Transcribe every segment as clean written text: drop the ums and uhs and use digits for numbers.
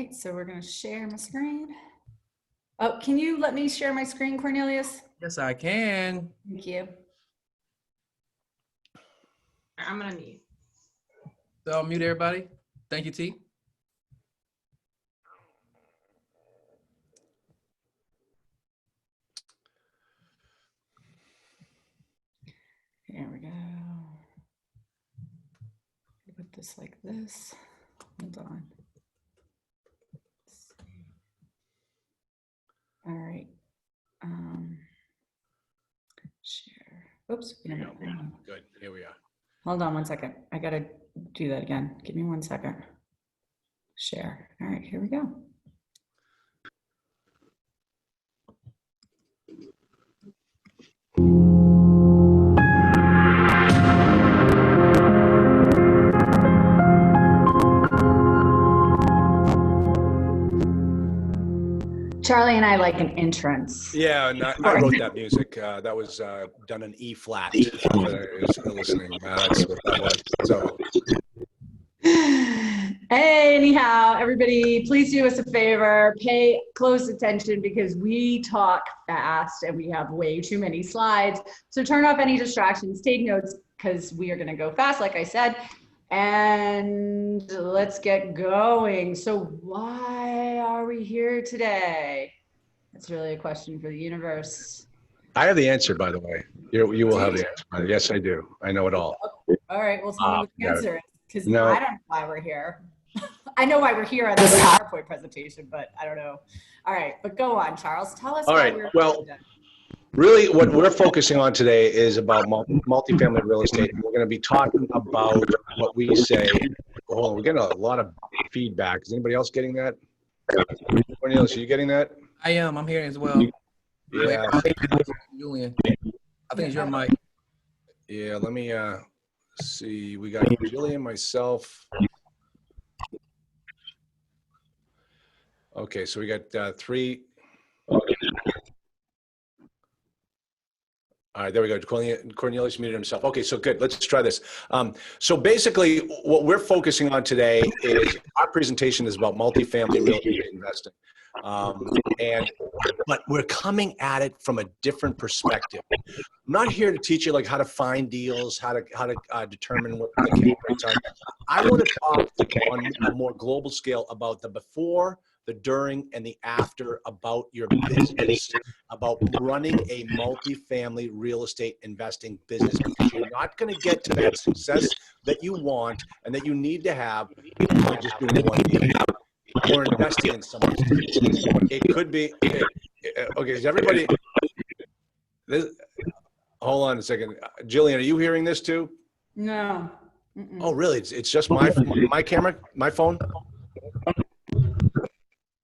right, so we're gonna share my screen. Oh, can you let me share my screen, Cornelius? Yes, I can. Thank you. I'm gonna mute. So I'll mute everybody. Thank you, T. Here we go. Put this like this. Hold on. Let's see. All right. Share. Oops. Here we go. Good. Here we are. Hold on one second. I gotta do that again. Give me 1 second. Share. All right, here we go. Charlie and I like an entrance. Yeah, and I wrote that music. That was done in E flat. Listening. That's what that was. So. Anyhow, everybody, please do us a favor. Pay close attention because we talk fast and we have way too many slides. So turn off any distractions, take notes because we are going to go fast, like I said. And let's get going. So why are we here today? That's really a question for the universe. I have the answer, by the way. You will have the answer. Yes, I do. I know it all. All right, well, tell me what the answer is, because No. I don't know why we're here. I know why we're here at this PowerPoint presentation, but I don't know. All right, but go on, Charles. Tell us All why right, we're well, here. Really, what we're focusing on today is about multifamily real estate. We're going to be talking about what we say. Hold on, we're getting a lot of feedback. Is anybody else getting that? Cornelius, are you getting that? I am. I'm here as well. Yeah. Julian, I think it's your mic. Yeah, let me see. We got Jillian, myself. Okay, so we got 3. All right, there we go. Cornelius muted himself. Okay, so good. Let's try this. So basically, what we're focusing on today is our presentation is about multifamily real estate investing, but we're coming at it from a different perspective. I'm not here to teach you like how to find deals, how to determine what the cap rates are. I want to talk on a more global scale about the before, the during, and the after about your business, about running a multifamily real estate investing business, because you're not going to get to that success that you want and that you need to have by just doing one deal or investing in someone's deal. It could be, okay, is everybody, hold on a second. Jillian, are you hearing this too? No. Oh, really? It's just my camera, my phone?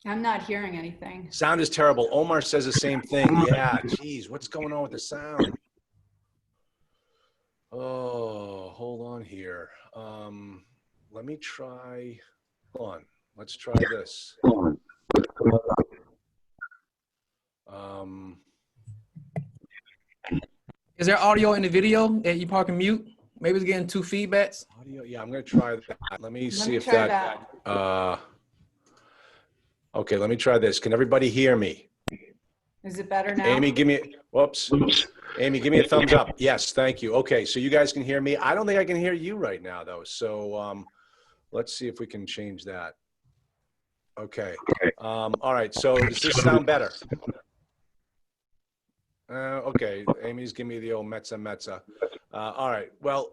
I'm not hearing anything. Sound is terrible. Omar says the same thing. Yeah, geez, what's going on with the sound? Oh, hold on here. Let me try, hold on. Let's try this. Is there audio in the video that you probably can mute? Maybe it's getting 2 feedbacks. Audio, yeah, I'm going to try that. Let me see if that. Okay, let me try this. Can everybody hear me? Is it better now? Amy, give me, whoops. Amy, give me a thumbs up. Yes, thank you. Okay, so you guys can hear me. I don't think I can hear you right now, though. So let's see if we can change that. Okay. All right, so does this sound better? Okay, Amy's giving me the old Metza. All right, well.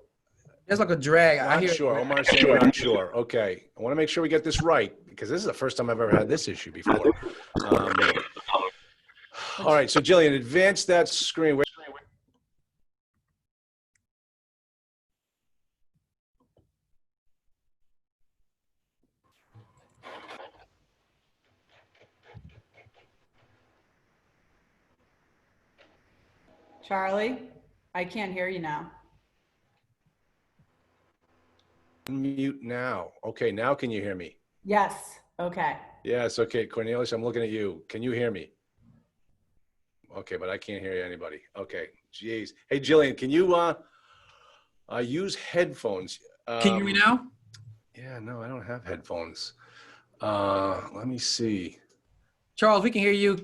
There's like a drag. I Not hear sure. Omar's saying not sure. Okay, I want to make sure we get this right, because this is the first time I've ever had this issue before. All right, so Jillian, advance that screen. Charlie, I can't hear you now. Mute now. Okay, now can you hear me? Yes. Okay. Yes, okay. Cornelius, I'm looking at you. Can you hear me? Okay, but I can't hear anybody. Okay, geez. Hey, Jillian, can you use headphones? Can you hear me now? Yeah, no, I don't have headphones. Let me see. Charles, we can hear you.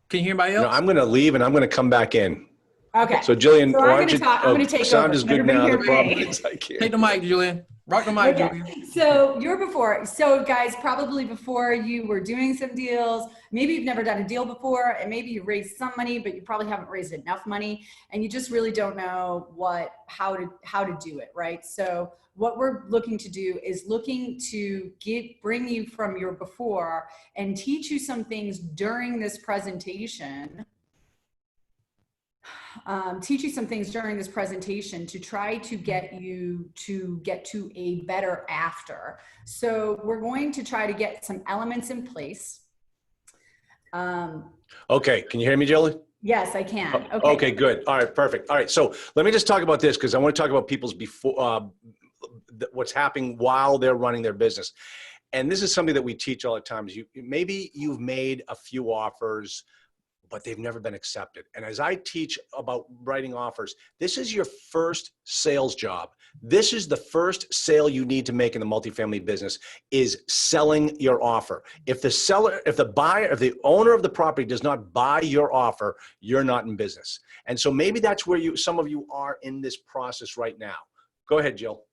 Can you hear anybody No, else? I'm going to leave and I'm going to come back in. Okay. So Jillian, So why I'm don't gonna you? talk, I'm gonna take sound over. is Can good everybody now. hear The problem me? is I can't. Take the mic, Julian. Rock the mic, Okay, Julian. so you're before. So guys, probably before you were doing some deals, maybe you've never done a deal before, and maybe you raised some money, but you probably haven't raised enough money, and you just really don't know how to do it, right? So what we're looking to do is looking to bring you from your before and teach you some things during this presentation. Teach you some things during this presentation to try to get you to get to a better after. So we're going to try to get some elements in place. Okay. Can you hear me, Jillian? Yes, I can. Okay. Okay, good. All right, perfect. All right. So let me just talk about this because I want to talk about people's before, what's happening while they're running their business. And this is something that we teach all the time. Is maybe you've made a few offers, but they've never been accepted. And as I teach about writing offers, this is your first sales job. This is the first sale you need to make in the multifamily business is selling your offer. If the seller, if the buyer, if the owner of the property does not buy your offer, you're not in business. And so maybe that's where some of you are in this process right now. Go ahead, Jill.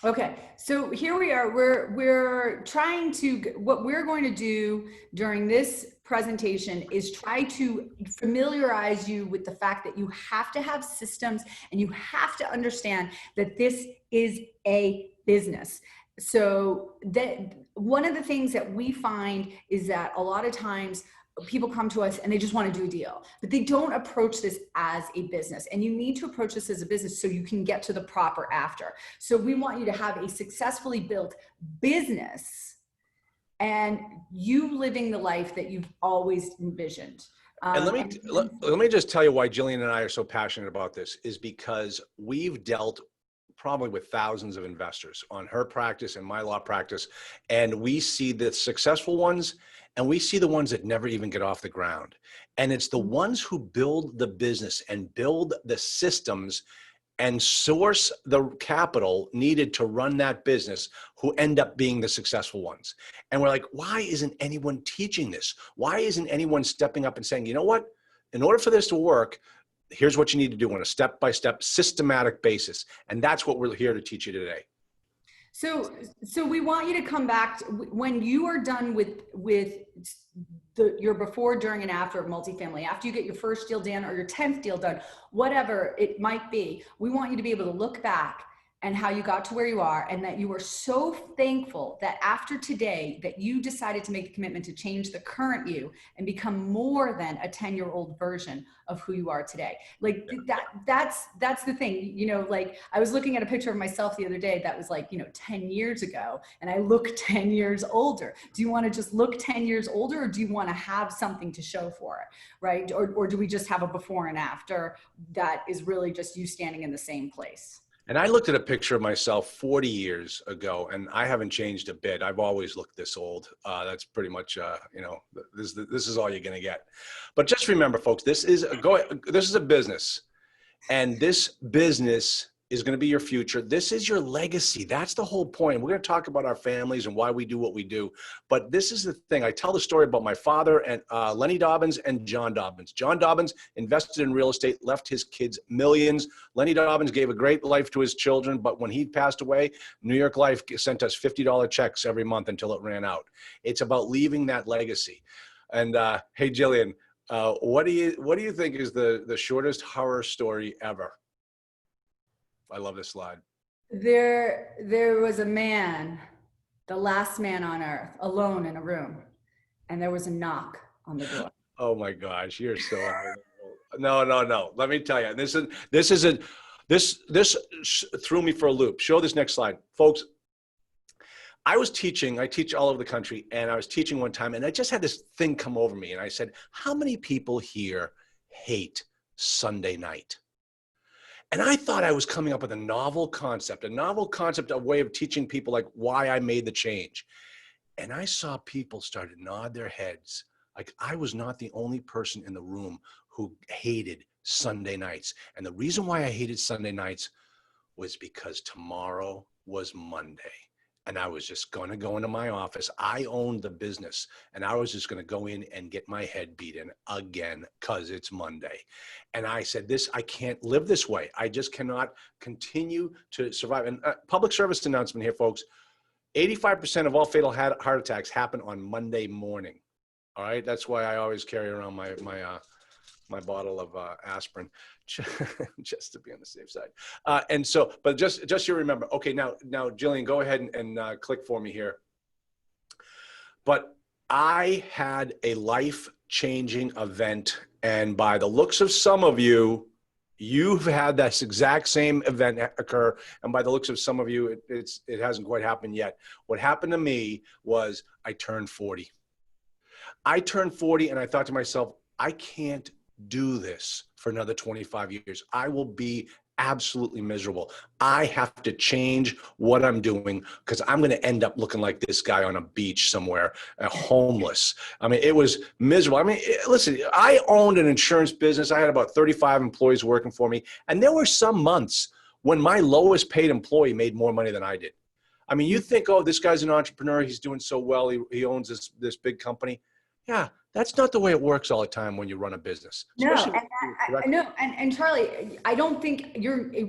Okay, so here we are. We're trying to, what we're going to do during this presentation is try to familiarize you with the fact that you have to have systems and you have to understand that this is a business. So that one of the things that we find is that a lot of times people come to us and they just want to do a deal, but they don't approach this as a business. And you need to approach this as a business so you can get to the proper after. So we want you to have a successfully built business and you living the life that you've always envisioned. And let me just tell you why Jillian and I are so passionate about this is because we've dealt probably with thousands of investors on her practice and my law practice. And we see the successful ones and we see the ones that never even get off the ground. And it's the ones who build the business and build the systems and source the capital needed to run that business who end up being the successful ones. And we're like, why isn't anyone teaching this? Why isn't anyone stepping up and saying, you know what, in order for this to work, here's what you need to do on a step-by-step systematic basis. And that's what we're here to teach you today. So we want you to come back to, when you are done with your before, during, and after of multifamily, after you get your first deal done or your 10th deal done, whatever it might be, we want you to be able to look back and how you got to where you are, and that you are so thankful that after today that you decided to make the commitment to change the current you and become more than a 10-year-old version of who you are today. Like that's the thing, you know, like I was looking at a picture of myself the other day that was like, you know, 10 years ago, and I look 10 years older. Do you want to just look 10 years older, or do you want to have something to show for it, right? Or do we just have a before and after that is really just you standing in the same place? And I looked at a picture of myself 40 years ago, and I haven't changed a bit. I've always looked this old. That's pretty much, you know, this is all you're going to get. But just remember, folks, this is a business, and this business is going to be your future. This is your legacy. That's the whole point. We're going to talk about our families and why we do what we do. But this is the thing. I tell the story about my father and Lenny Dobbins and John Dobbins. John Dobbins invested in real estate, left his kids millions. Lenny Dobbins gave a great life to his children, but when he passed away, New York Life sent us $50 checks every month until it ran out. It's about leaving that legacy. And hey, Jillian, what do you think is the shortest horror story ever? I love this slide. There was a man, the last man on earth, alone in a room, and there was a knock on the door. Oh my gosh, you're so no. Let me tell you, this threw me for a loop. Show this next slide, folks. I teach all over the country, and I was teaching one time, and I just had this thing come over me, and I said, how many people here hate Sunday night? And I thought I was coming up with a novel concept, a way of teaching people like why I made the change. And I saw people start to nod their heads. Like I was not the only person in the room who hated Sunday nights. And the reason why I hated Sunday nights was because tomorrow was Monday. and I was just going to go into my office. I owned the business, and I was just going to go in and get my head beaten again because it's Monday. And I said, I can't live this way. I just cannot continue to survive. And public service announcement here, folks. 85% of all fatal heart attacks happen on Monday morning. All right. That's why I always carry around my bottle of aspirin just to be on the safe side. And so, but just you remember, okay, now Jillian, go ahead and click for me here. But I had a life-changing event, and by the looks of some of you, you've had that exact same event occur, and by the looks of some of you, it hasn't quite happened yet. What happened to me was I turned 40. I turned 40, and I thought to myself, I can't do this for another 25 years. I will be absolutely miserable. I have to change what I'm doing because I'm going to end up looking like this guy on a beach somewhere, homeless. I mean, it was miserable. I mean, listen, I owned an insurance business. I had about 35 employees working for me. And there were some months when my lowest paid employee made more money than I did. I mean, you think, oh, this guy's an entrepreneur. He's doing so well. He owns this big company. Yeah, that's not the way it works all the time when you run a business. No, and Charlie, I don't think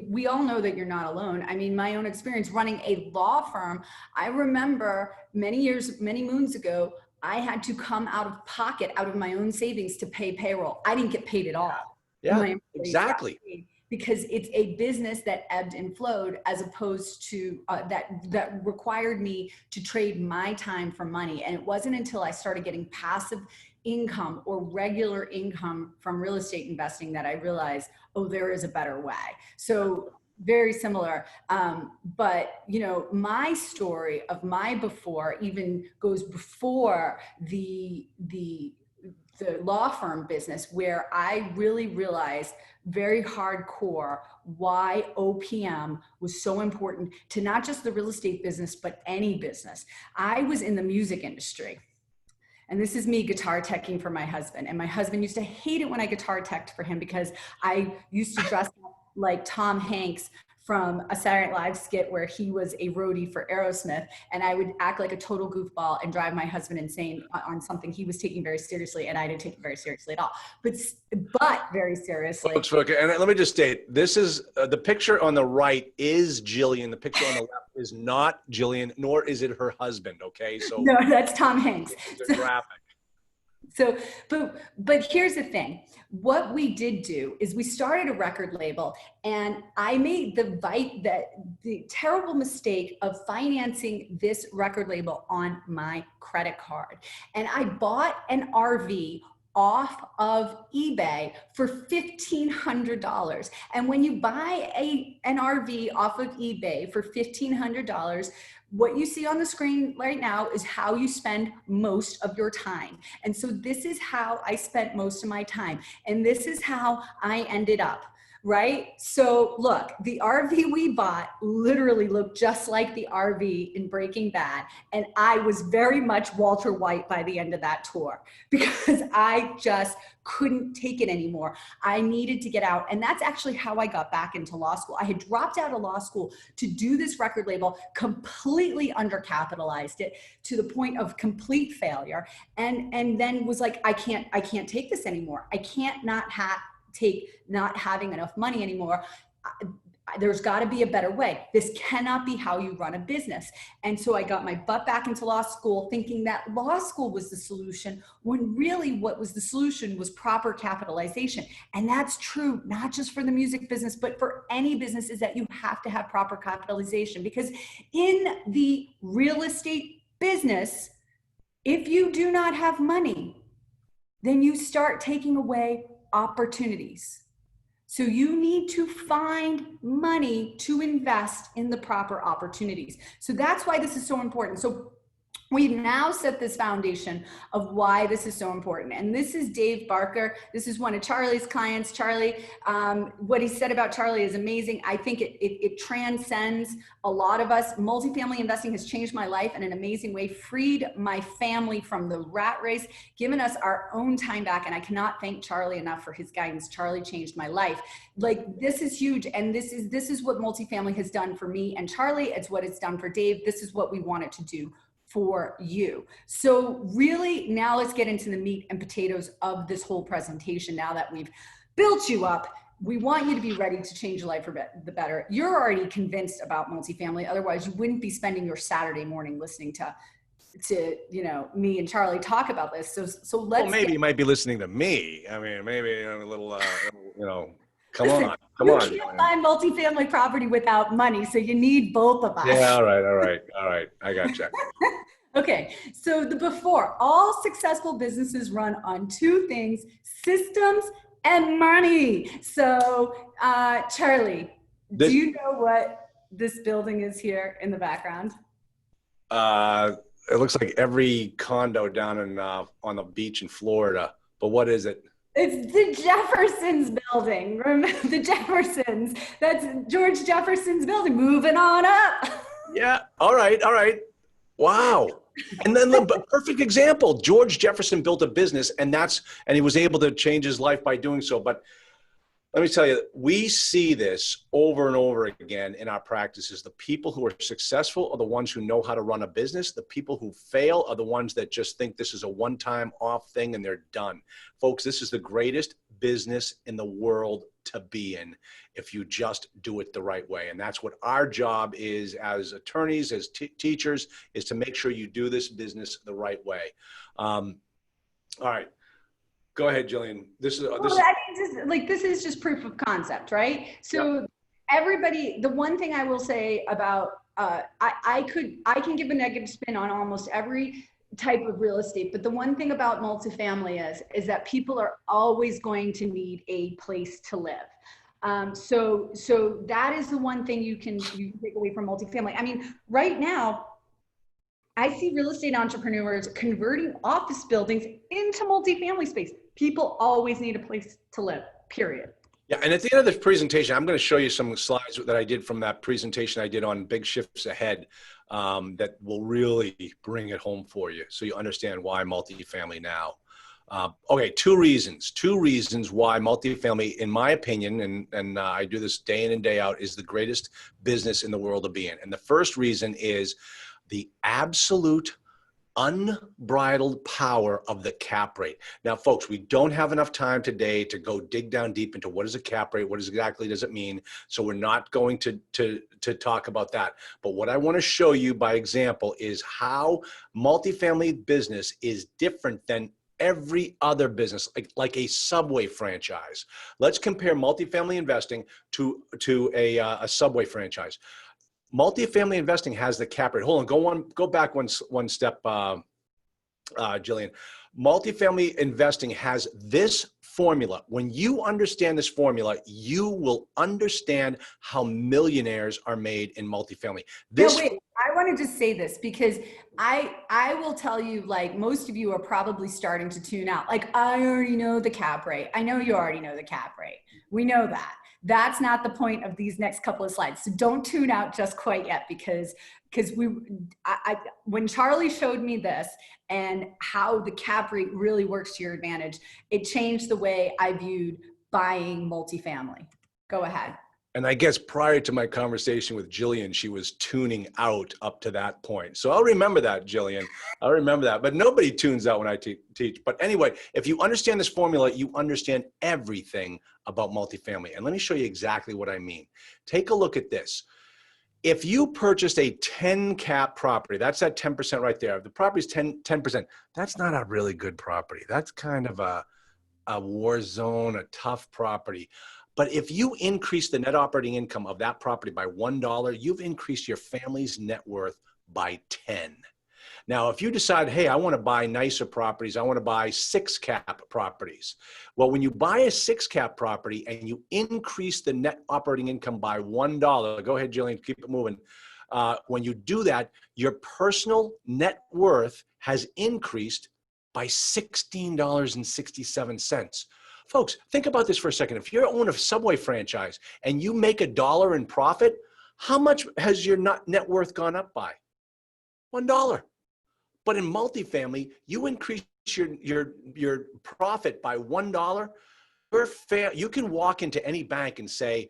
we all know that you're not alone. I mean, my own experience running a law firm, I remember many moons ago, I had to come out of pocket, out of my own savings to pay payroll. I didn't get paid at all. Yeah, exactly. Because it's a business that ebbed and flowed, as opposed to that required me to trade my time for money. And it wasn't until I started getting passive income or regular income from real estate investing that I realized, oh, there is a better way. So very similar. But you know, my story of my before even goes before the law firm business, where I really realized very hardcore why OPM was so important to not just the real estate business, but any business. I was in the music industry. And this is me guitar teching for my husband. And my husband used to hate it when I guitar teched for him, because I used to dress up like Tom Hanks from a Saturday Night Live skit where he was a roadie for Aerosmith. And I would act like a total goofball and drive my husband insane on something he was taking very seriously, and I didn't take it very seriously at all. But very seriously. Folks, okay, and let me just state, this is the picture on the right is Jillian. The picture on the left is not Jillian, nor is it her husband, okay? So no, that's Tom Hanks. It's a graphic. So, but here's the thing. What we did do is we started a record label, and I made the terrible mistake of financing this record label on my credit card. And I bought an RV off of eBay for $1,500. And when you buy an RV off of eBay for $1,500, what you see on the screen right now is how you spend most of your time. And so this is how I spent most of my time. And this is how I ended up, right? So look, the RV we bought literally looked just like the RV in Breaking Bad. And I was very much Walter White by the end of that tour, because I just couldn't take it anymore. I needed to get out. And that's actually how I got back into law school. I had dropped out of law school to do this record label, completely undercapitalized it to the point of complete failure. And then was like, I can't take this anymore. I can't take not having enough money anymore. There's got to be a better way. This cannot be how you run a business. And so I got my butt back into law school, thinking that law school was the solution, when really what was the solution was proper capitalization. And that's true, not just for the music business, but for any business, is that you have to have proper capitalization. Because in the real estate business, if you do not have money, then you start taking away opportunities. So you need to find money to invest in the proper opportunities. So that's why this is so important. So We've now set this foundation of why this is so important. And this is Dave Barker. This is one of Charlie's clients. Charlie, what he said about Charlie is amazing. I think it transcends a lot of us. Multifamily investing has changed my life in an amazing way, freed my family from the rat race, given us our own time back. And I cannot thank Charlie enough for his guidance. Charlie changed my life. Like, this is huge. And this is what multifamily has done for me and Charlie. It's what it's done for Dave. This is what we wanted to do for you. So really, now let's get into the meat and potatoes of this whole presentation. Now that we've built you up, we want you to be ready to change your life for the better. You're already convinced about multifamily. Otherwise, you wouldn't be spending your Saturday morning listening to me and Charlie talk about this. So let's. Well, maybe you might be listening to me. I mean, maybe a little, come on. You can't buy multifamily property without money, so you need both of us. Yeah, all right. I got you. Okay, so the before, all successful businesses run on two things: systems and money. So, Charlie, do you know what this building is here in the background? It looks like every condo down in on the beach in Florida. But what is it? It's the Jefferson's building. Remember the Jeffersons? That's George Jefferson's building. Moving on up. Yeah. All right. Wow. And then the perfect example, George Jefferson built a business and he was able to change his life by doing so. But let me tell you, we see this over and over again in our practices. The people who are successful are the ones who know how to run a business. The people who fail are the ones that just think this is a one-time off thing and they're done. Folks, this is the greatest business in the world to be in if you just do it the right way. And that's what our job is as attorneys, as teachers, is to make sure you do this business the right way. All right. Go ahead, Jillian. This is just proof of concept, right? So everybody, the one thing I will say about, I can give a negative spin on almost every type of real estate, but the one thing about multifamily is that people are always going to need a place to live. So that is the one thing you can take away from multifamily. I mean, right now, I see real estate entrepreneurs converting office buildings into multifamily space. People always need a place to live, period. Yeah, and at the end of this presentation, I'm going to show you some slides that I did from that presentation I did on Big Shifts Ahead that will really bring it home for you so you understand why multifamily now. Okay, two reasons why multifamily, in my opinion, and I do this day in and day out, is the greatest business in the world to be in. And the first reason is the absolute unbridled power of the cap rate. Now, folks, we don't have enough time today to go dig down deep into what is a cap rate, what exactly does it mean. So we're not going to talk about that. But what I want to show you by example is how multifamily business is different than every other business, like a Subway franchise. Let's compare multifamily investing to a Subway franchise. Multifamily investing has the cap rate. Hold on, go back one step, Jillian. Multifamily investing has this formula. When you understand this formula, you will understand how millionaires are made in multifamily. I want to just say this because I will tell you, like, most of you are probably starting to tune out. Like, I already know the cap rate. I know you already know the cap rate. We know that. That's not the point of these next couple of slides. So don't tune out just quite yet because when Charlie showed me this and how the cap rate really works to your advantage, it changed the way I viewed buying multifamily. Go ahead. And I guess prior to my conversation with Jillian, she was tuning out up to that point. So I'll remember that, Jillian. I'll remember that. But nobody tunes out when I teach. But anyway, if you understand this formula, you understand everything about multifamily. And let me show you exactly what I mean. Take a look at this. If you purchased a 10 cap property, that's that 10% right there. If the property is 10%, that's not a really good property. That's kind of a war zone, a tough property. But if you increase the net operating income of that property by $1, you've increased your family's net worth by 10. Now, if you decide, hey, I want to buy nicer properties, I want to buy 6 cap properties. Well, when you buy a 6 cap property and you increase the net operating income by $1, go ahead, Jillian, keep it moving. when you do that, your personal net worth has increased by $16.67. Folks, think about this for a second. If you own a Subway franchise and you make $1 in profit, how much has your net worth gone up by? $1. But in multifamily, you increase your profit by $1. You can walk into any bank and say,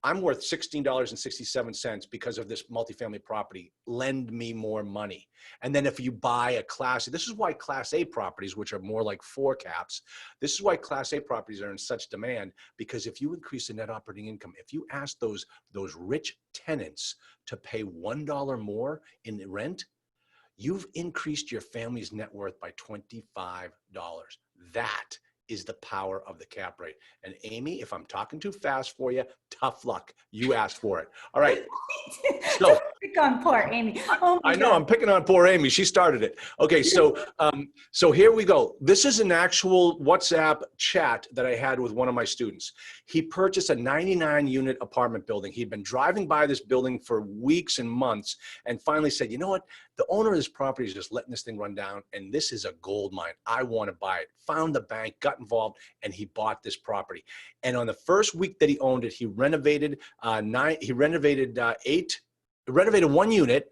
I'm worth $16.67 because of this multifamily property. Lend me more money. And then if you buy a this is why Class A properties, which are more like 4 caps, this is why Class A properties are in such demand, because if you increase the net operating income, if you ask those rich tenants to pay $1 more in rent, you've increased your family's net worth by $25. That is the power of the cap rate. And Amy, if I'm talking too fast for you, tough luck. You asked for it. All right. So Pick on poor Amy. Oh my I know God. I'm picking on poor Amy. She started it. Okay, so so here we go. This is an actual WhatsApp chat that I had with one of my students. He purchased a 99-unit apartment building. He'd been driving by this building for weeks and months, and finally said, you know what? The owner of this property is just letting this thing run down, and this is a gold mine. I want to buy it. Found the bank, got involved, and he bought this property. And on the first week that he owned it, he renovated renovated 1 unit,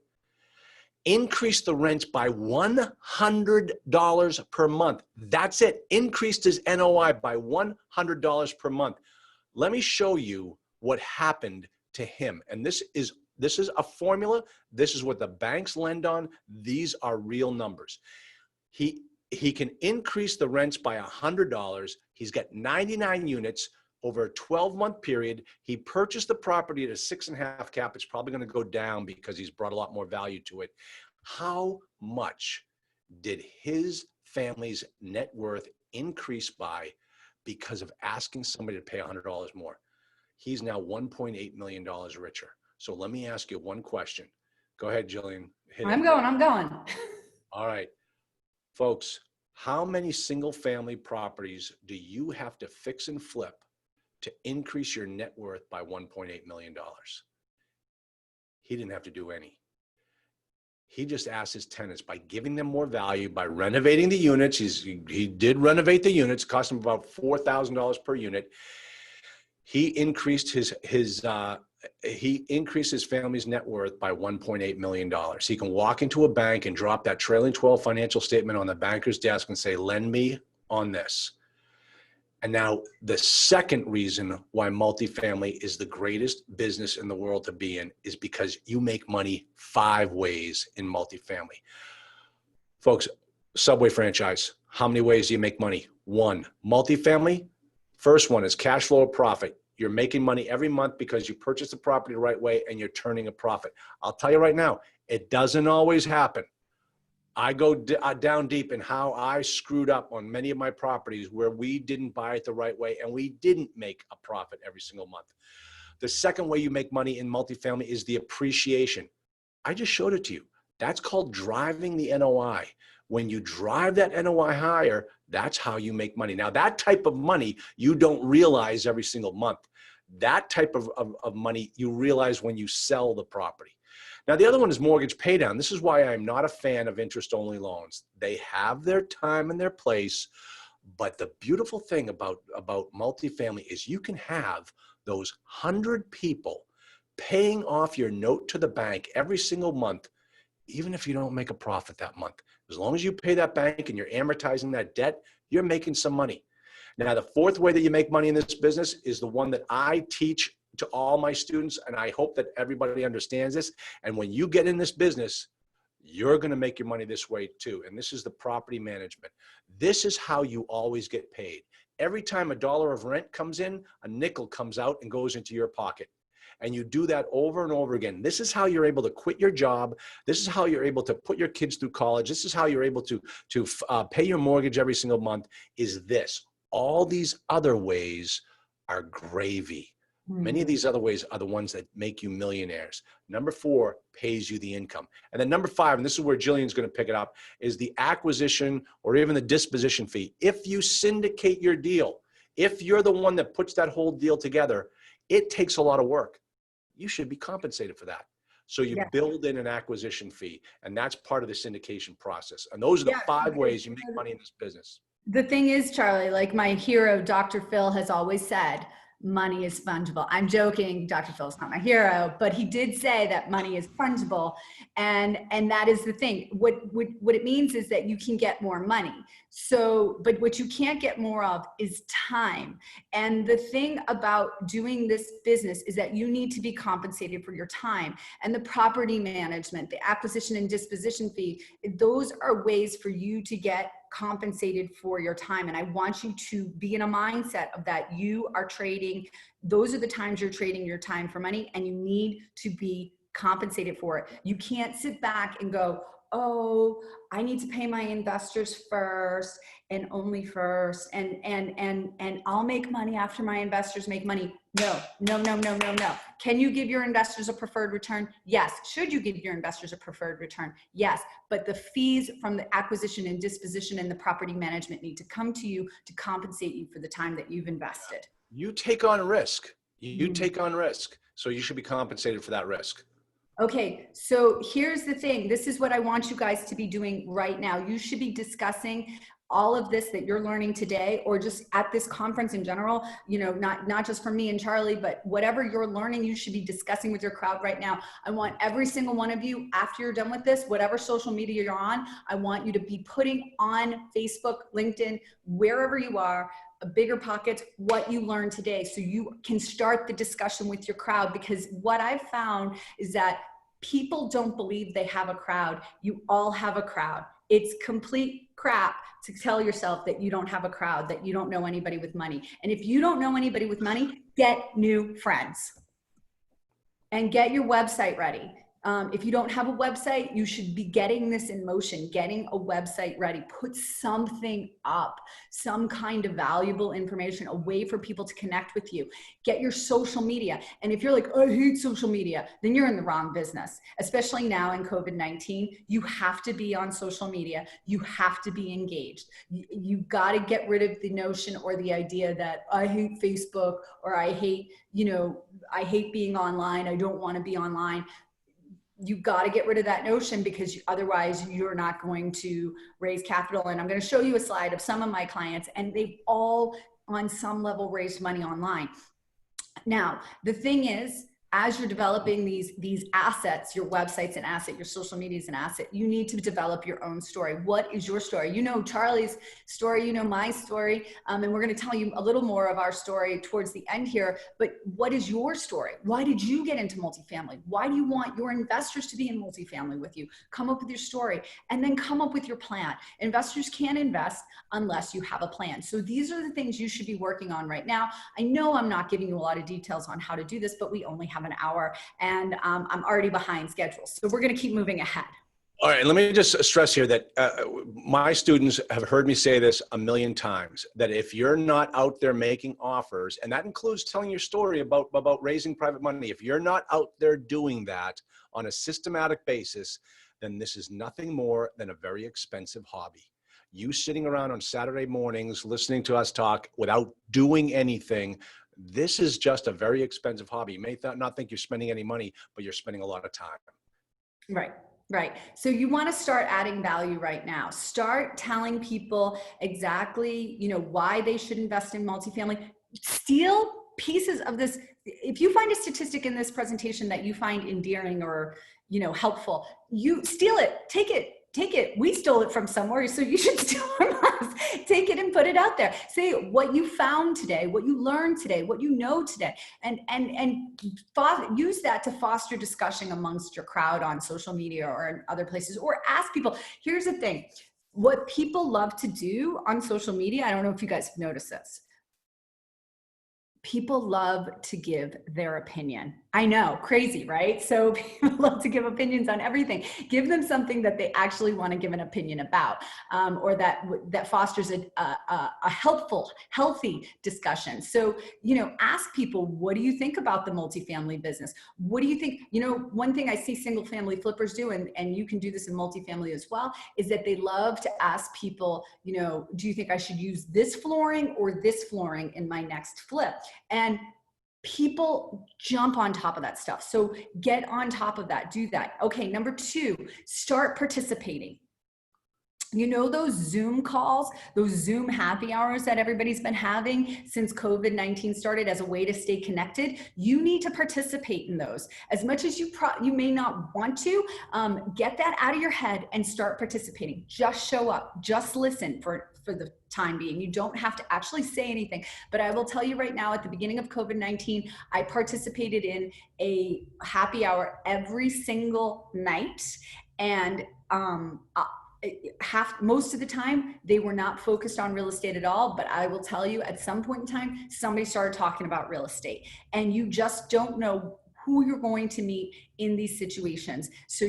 increased the rent by $100 per month. That's it. Increased his NOI by $100 per month. Let me show you what happened to him. And this is a formula. This is what the banks lend on. These are real numbers. He can increase the rents by $100. He's got 99 units over a 12-month period. He purchased the property at a 6.5 cap. It's probably going to go down because he's brought a lot more value to it. How much did his family's net worth increase by because of asking somebody to pay $100 more? He's now $1.8 million richer. So let me ask you one question. Go ahead, Jillian. Hit it. I'm going. All right, folks, how many single family properties do you have to fix and flip to increase your net worth by $1.8 million? He didn't have to do any. He just asked his tenants, by giving them more value, by renovating the units. He did renovate the units, cost him about $4,000 per unit. He increased his family's net worth by $1.8 million. He can walk into a bank and drop that trailing 12 financial statement on the banker's desk and say, lend me on this. And now the second reason why multifamily is the greatest business in the world to be in is because you make money 5 ways in multifamily. Folks, Subway franchise, how many ways do you make money? 1. Multifamily, first one is cash flow or profit. You're making money every month because you purchased the property the right way and you're turning a profit. I'll tell you right now, it doesn't always happen. I go down deep in how I screwed up on many of my properties where we didn't buy it the right way and we didn't make a profit every single month. The second way you make money in multifamily is the appreciation. I just showed it to you. That's called driving the NOI. When you drive that NOI higher, that's how you make money. Now, that type of money you don't realize every single month. That type of money you realize when you sell the property. Now, the other one is mortgage pay down. This is why I'm not a fan of interest-only loans. They have their time and their place, but the beautiful thing about multifamily is you can have those 100 people paying off your note to the bank every single month, even if you don't make a profit that month. As long as you pay that bank and you're amortizing that debt, you're making some money. Now, the fourth way that you make money in this business is the one that I teach to all my students, and I hope that everybody understands this. And when you get in this business, you're going to make your money this way too. And this is the property management. This is how you always get paid. Every time $1 of rent comes in, a nickel comes out and goes into your pocket. And you do that over and over again. This is how you're able to quit your job. This is how you're able to put your kids through college. This is how you're able to pay your mortgage every single month, is this. All these other ways are gravy. Many of these other ways are the ones that make you millionaires. Number 4 pays you the income. And then number 5, and this is where Jillian's going to pick it up, is the acquisition or even the disposition fee. If you syndicate your deal, if you're the one that puts that whole deal together, it takes a lot of work. You should be compensated for that. So you Yeah. build in an acquisition fee, and that's part of the syndication process. And those are the Yeah, 5 because- ways you make money in this business. The thing is, Charlie, like my hero, Dr. Phil, has always said, money is fungible. I'm joking, Dr. Phil's not my hero, but he did say that money is fungible. And that is the thing. What it means is that you can get more money. So, but what you can't get more of is time. And the thing about doing this business is that you need to be compensated for your time. And the property management, the acquisition and disposition fee, those are ways for you to get compensated for your time. And I want you to be in a mindset of that you are trading. Those are the times you're trading your time for money, and you need to be compensated for it. You can't sit back and go, oh, I need to pay my investors first and only first, and I'll make money after my investors make money. No. Can you give your investors a preferred return? Yes. Should you give your investors a preferred return? Yes. But the fees from the acquisition and disposition and the property management need to come to you to compensate you for the time that you've invested. You take on risk. You take on risk. So you should be compensated for that risk. Okay, so here's the thing. This is what I want you guys to be doing right now. You should be discussing all of this that you're learning today, or just at this conference in general, you know, not just for me and Charlie, but whatever you're learning, you should be discussing with your crowd right now. I want every single one of you, after you're done with this, whatever social media you're on, I want you to be putting on Facebook, LinkedIn, wherever you are, Bigger Pockets, what you learned today, so you can start the discussion with your crowd. Because what I've found is that people don't believe they have a crowd. You all have a crowd. It's complete crap to tell yourself that you don't have a crowd, that you don't know anybody with money. And if you don't know anybody with money, get new friends and get your website ready. If you don't have a website, you should be getting this in motion, getting a website ready. Put something up, some kind of valuable information, a way for people to connect with you. Get your social media. And if you're like, oh, I hate social media, then you're in the wrong business. Especially now in COVID-19, you have to be on social media. You have to be engaged. You got to get rid of the notion or the idea that I hate Facebook, or I hate, you know, I hate being online. I don't want to be online. You got to get rid of that notion, because otherwise you're not going to raise capital. And I'm going to show you a slide of some of my clients, and they've all on some level raised money online. Now, the thing is, as you're developing these assets, your website's an asset, your social media is an asset, you need to develop your own story. What is your story? You know Charlie's story, you know my story, and we're going to tell you a little more of our story towards the end here. But what is your story? Why did you get into multifamily? Why do you want your investors to be in multifamily with you? Come up with your story, and then come up with your plan. Investors can't invest unless you have a plan. So these are the things you should be working on right now. I know I'm not giving you a lot of details on how to do this, but we only have an hour, and I'm already behind schedule. So we're going to keep moving ahead. All right, let me just stress here that my students have heard me say this a million times, that if you're not out there making offers, and that includes telling your story about raising private money, if you're not out there doing that on a systematic basis, then this is nothing more than a very expensive hobby. You sitting around on Saturday mornings listening to us talk without doing anything, this is just a very expensive hobby. You may not think you're spending any money, but you're spending a lot of time. Right. Right. So you want to start adding value right now. Start telling people exactly, you know, why they should invest in multifamily. Steal pieces of this. If you find a statistic in this presentation that you find endearing or, you know, helpful, you steal it, take it. Take it. We stole it from somewhere, so you should steal from us. Take it and put it out there. Say what you found today, what you learned today, what you know today, and use that to foster discussion amongst your crowd on social media or in other places, or ask people. Here's the thing. What people love to do on social media, I don't know if you guys have noticed this. People love to give their opinion. I know, crazy, right? So people love to give opinions on everything. Give them something that they actually want to give an opinion about, or that fosters a helpful, healthy discussion. So, you know, ask people, what do you think about the multifamily business? What do you think? You know, one thing I see single family flippers do, and you can do this in multifamily as well, is that they love to ask people, you know, do you think I should use this flooring or this flooring in my next flip? And people jump on top of that stuff. So get on top of that, do that. Okay, number 2, start participating. You know, those Zoom calls, those Zoom happy hours that everybody's been having since COVID-19 started as a way to stay connected, you need to participate in those. As much as you may not want to, get that out of your head and start participating. Just show up, just listen for the time being. You don't have to actually say anything. But I will tell you right now, at the beginning of COVID-19, I participated in a happy hour every single night. And most of the time they were not focused on real estate at all, but I will tell you, at some point in time somebody started talking about real estate, and you just don't know who you're going to meet in these situations. So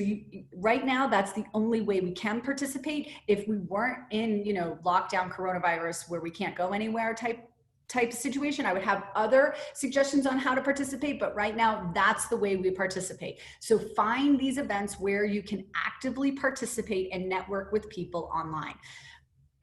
right now, that's the only way we can participate. If we weren't in, lockdown coronavirus where we can't go anywhere type situation, I would have other suggestions on how to participate, but right now that's the way we participate. So find these events where you can actively participate and network with people online.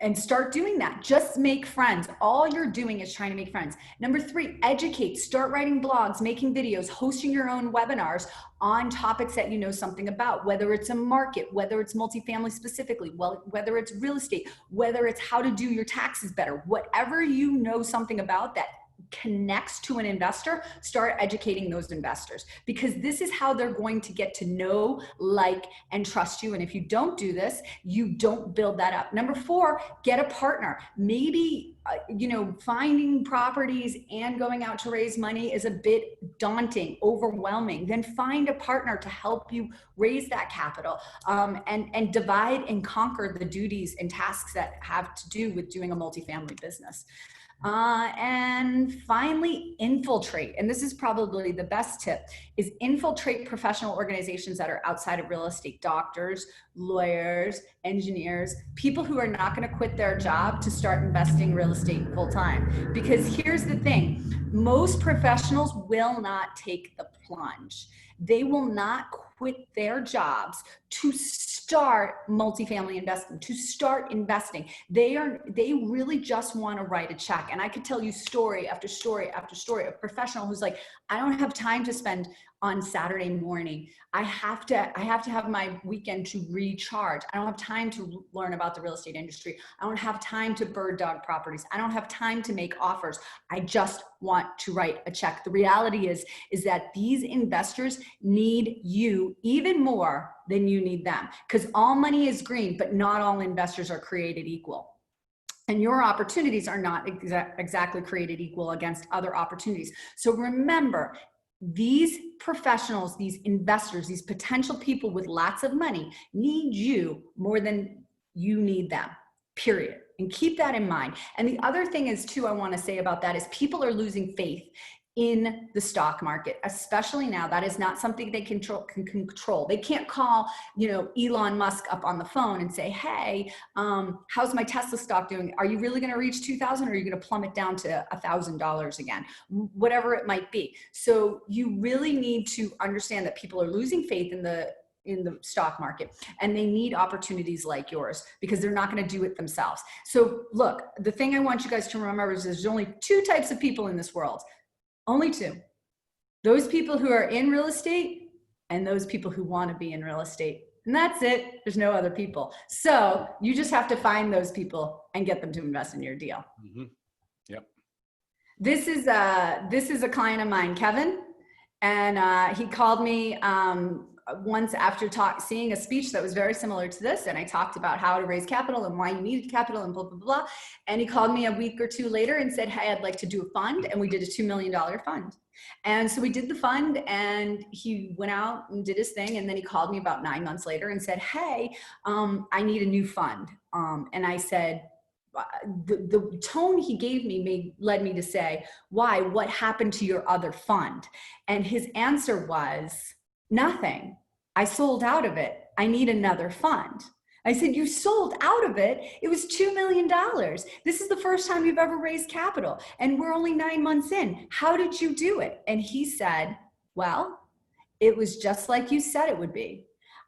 And start doing that. Just make friends. All you're doing is trying to make friends. Number 3, educate. Start writing blogs, making videos, hosting your own webinars on topics that you know something about, whether it's a market, whether it's multifamily specifically, whether it's real estate, whether it's how to do your taxes better, whatever you know something about that connects to an investor, start educating those investors, because this is how they're going to get to know, like, and trust you. And if you don't do this, you don't build that up. Number 4, get a partner. Maybe, finding properties and going out to raise money is a bit daunting, overwhelming. Then find a partner to help you raise that capital, and divide and conquer the duties and tasks that have to do with doing a multifamily business. And finally, infiltrate. And this is probably the best tip, is infiltrate professional organizations that are outside of real estate: doctors, lawyers, engineers, people who are not going to quit their job to start investing real estate full time. Because here's the thing, most professionals will not take the plunge. They will not quit their jobs to start multifamily investing, to start investing. They really just want to write a check. And I could tell you story after story after story of a professional who's like, I don't have time to spend on Saturday morning. I have to have my weekend to recharge. I don't have time to learn about the real estate industry. I don't have time to bird dog properties. I don't have time to make offers. I just want to write a check. The reality is that these investors need you even more than you need them, because all money is green, but not all investors are created equal. And your opportunities are not exactly created equal against other opportunities. So remember, these professionals, these investors, these potential people with lots of money need you more than you need them, period. And keep that in mind. And the other thing is too, I want to say about that is people are losing faith in the stock market, especially now. That is not something they can control. They can't call, Elon Musk up on the phone and say, hey, how's my Tesla stock doing? Are you really going to reach 2,000, or are you going to plummet down to $1,000 again? Whatever it might be. So you really need to understand that people are losing faith in the stock market, and they need opportunities like yours, because they're not going to do it themselves. So look, the thing I want you guys to remember is there's only 2 types of people in this world. Only 2. Those people who are in real estate and those people who want to be in real estate. And that's it. There's no other people. So you just have to find those people and get them to invest in your deal. Mm-hmm. Yep. This is a client of mine, Kevin. And he called me once after seeing a speech that was very similar to this, and I talked about how to raise capital and why you needed capital and blah, blah, blah. And he called me a week or 2 later and said, hey, I'd like to do a fund. And we did a $2 million fund. And so we did the fund, and he went out and did his thing. And then he called me about 9 months later and said, hey, I need a new fund. And I said, the tone he gave me led me to say, why? What happened to your other fund? And his answer was, nothing. I sold out of it. I need another fund. I said, you sold out of it? It was $2 million. This is the first time you've ever raised capital, and we're only 9 months in. How did you do it? And he said, well, it was just like you said it would be.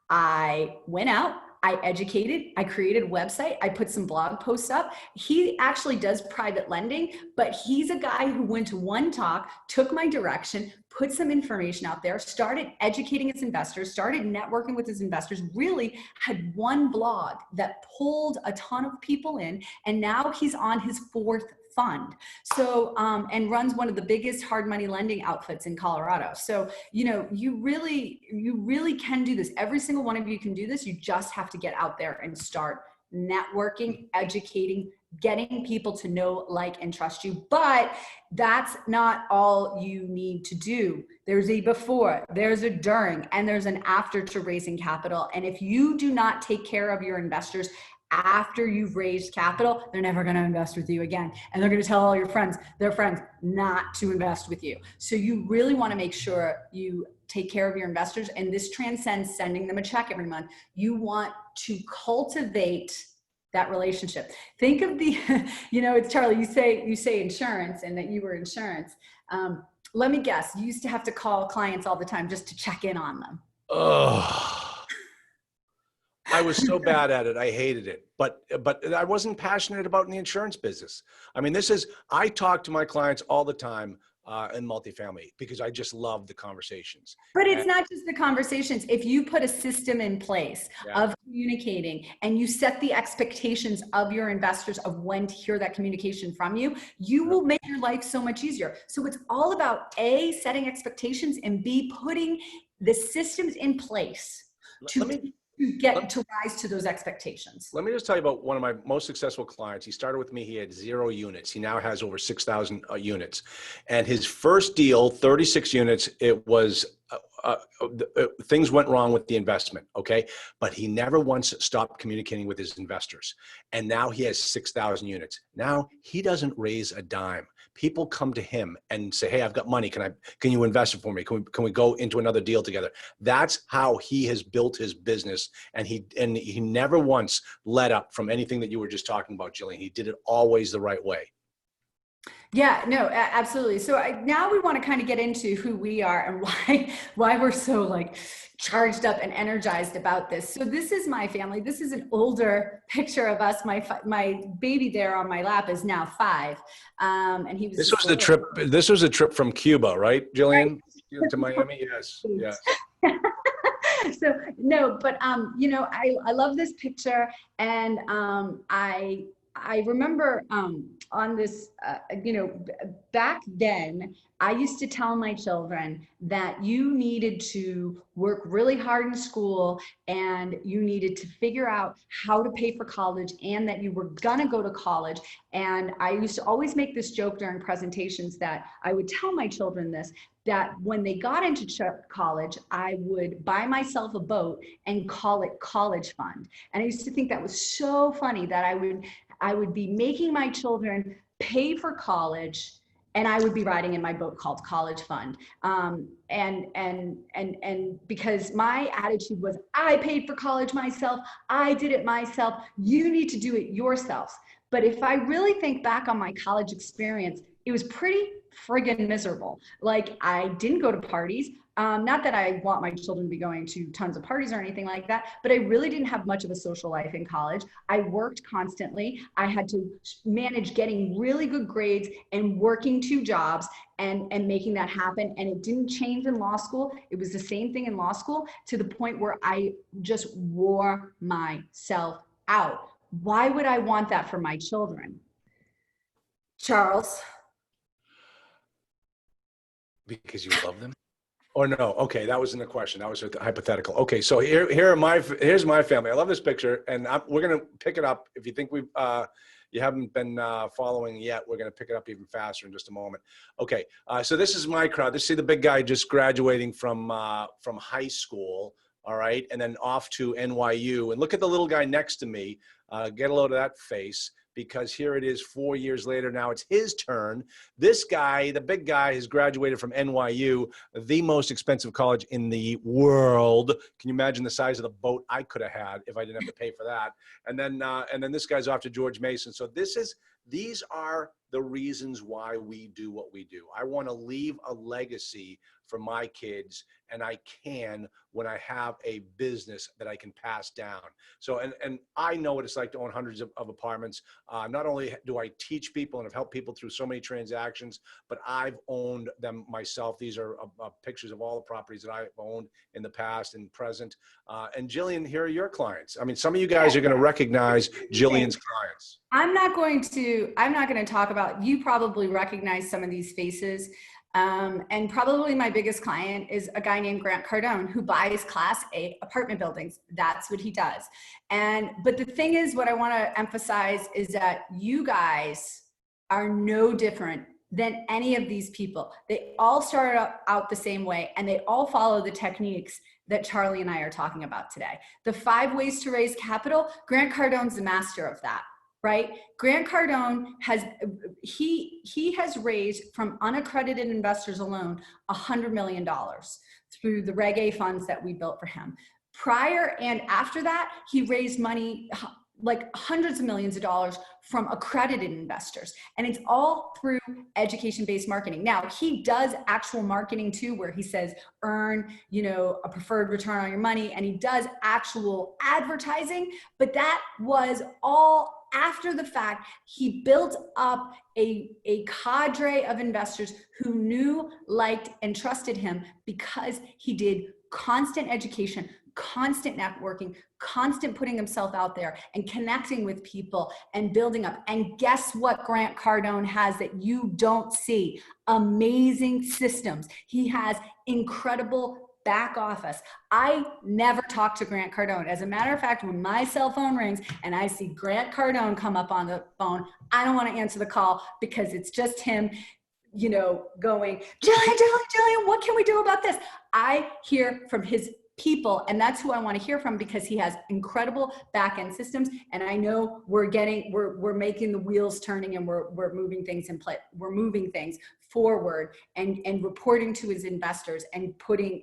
I went out, I educated, I created a website, I put some blog posts up. He actually does private lending, but he's a guy who went to one talk, took my direction, put some information out there, started educating his investors, started networking with his investors, really had one blog that pulled a ton of people in, and now he's on his 4th fund. So, and runs one of the biggest hard money lending outfits in Colorado. So, you know, you really can do this. Every single one of you can do this. You just have to get out there and start networking, educating, getting people to know, like, and trust you. But that's not all you need to do. There's a before, there's a during, and there's an after to raising capital. And if you do not take care of your investors after you've raised capital, they're never going to invest with you again. And they're going to tell all your friends, their friends, not to invest with you. So you really want to make sure you take care of your investors. And this transcends sending them a check every month. You want to cultivate that relationship. Think of the, you know, it's Charlie, you say insurance and that you were insurance. Let me guess, you used to have to call clients all the time just to check in on them. Oh. I was so bad at it. I hated it, but I wasn't passionate about in the insurance business. I mean, I talk to my clients all the time in multifamily because I just love the conversations. But it's not just the conversations. If you put a system in place of communicating and you set the expectations of your investors of when to hear that communication from you, you will make your life so much easier. So it's all about A, setting expectations, and B, putting the systems in place to get to rise to those expectations. Let me just tell you about one of my most successful clients. He started with me. He had 0 units. He now has over 6,000 units. And his first deal, 36 units, it was things went wrong with the investment, okay? But he never once stopped communicating with his investors. And now he has 6,000 units. Now he doesn't raise a dime. People come to him and say, hey, I've got money. Can you invest it for me? Can we go into another deal together? That's how he has built his business. And he never once let up from anything that you were just talking about, Jillian. He did it always the right way. Yeah, no, absolutely. So now we want to kind of get into who we are and why we're so like charged up and energized about this. So this is my family. This is an older picture of us. My baby there on my lap is now 5, and he was. This was the trip. This was a trip from Cuba, right, Jillian? Right. To Miami. Yes. Yes. So no, but you know, I love this picture, and I remember on this, you know, back then, I used to tell my children that you needed to work really hard in school and you needed to figure out how to pay for college and that you were gonna go to college. And I used to always make this joke during presentations that I would tell my children this, that when they got into college, I would buy myself a boat and call it college fund. And I used to think that was so funny that I would be making my children pay for college, and I would be riding in my boat called College Fund. And because my attitude was, I paid for college myself, I did it myself, you need to do it yourselves. But if I really think back on my college experience, it was pretty friggin' miserable. Like, I didn't go to parties. Not that I want my children to be going to tons of parties or anything like that, but I really didn't have much of a social life in college. I worked constantly. I had to manage getting really good grades and working 2 jobs and making that happen. And it didn't change in law school. It was the same thing in law school, to the point where I just wore myself out. Why would I want that for my children? Charles? Because you love them? Or no? Okay, that wasn't a question. That was a hypothetical. Okay, so here's my family. I love this picture, and we're gonna pick it up. If you think you haven't been following yet, we're gonna pick it up even faster in just a moment. Okay, so this is my crowd. See the big guy just graduating from high school. All right, and then off to NYU. And look at the little guy next to me. Get a load of that face, because here it is 4 years later. Now it's his turn. This guy, the big guy, has graduated from NYU, the most expensive college in the world. Can you imagine the size of the boat I could have had if I didn't have to pay for that? And then this guy's off to George Mason. So this is These are the reasons why we do what we do. I want to leave a legacy for my kids, and I can when I have a business that I can pass down. So, and I know what it's like to own hundreds of apartments. Not only do I teach people and have helped people through so many transactions, but I've owned them myself. These are pictures of all the properties that I've owned in the past and present. And Jillian, here are your clients. I mean, some of you guys are going to recognize Jillian's clients. I'm not going to talk about, you probably recognize some of these faces. And probably my biggest client is a guy named Grant Cardone, who buys Class A apartment buildings. That's what he does. But the thing is, what I want to emphasize is that you guys are no different than any of these people. They all started out the same way, and they all follow the techniques that Charlie and I are talking about today. The 5 ways to raise capital, Grant Cardone's the master of that. Right? Grant Cardone has, he has raised from unaccredited investors alone, $100 million through the Reg A funds that we built for him. Prior and after that, he raised money, like hundreds of millions of dollars from accredited investors. And it's all through education-based marketing. Now, he does actual marketing too, where he says, earn, a preferred return on your money. And he does actual advertising, but that was all after the fact. He built up a cadre of investors who knew, liked, and trusted him because he did constant education, constant networking, constant putting himself out there and connecting with people and building up. And guess what Grant Cardone has that you don't see? Amazing systems. He has incredible back office. I never talk to Grant Cardone. As a matter of fact, when my cell phone rings and I see Grant Cardone come up on the phone, I don't want to answer the call because it's just him, going, Jillian, what can we do about this? I hear from his people, and that's who I want to hear from because he has incredible back-end systems. And I know we're making the wheels turning, and we're moving things in place. We're moving things forward and reporting to his investors and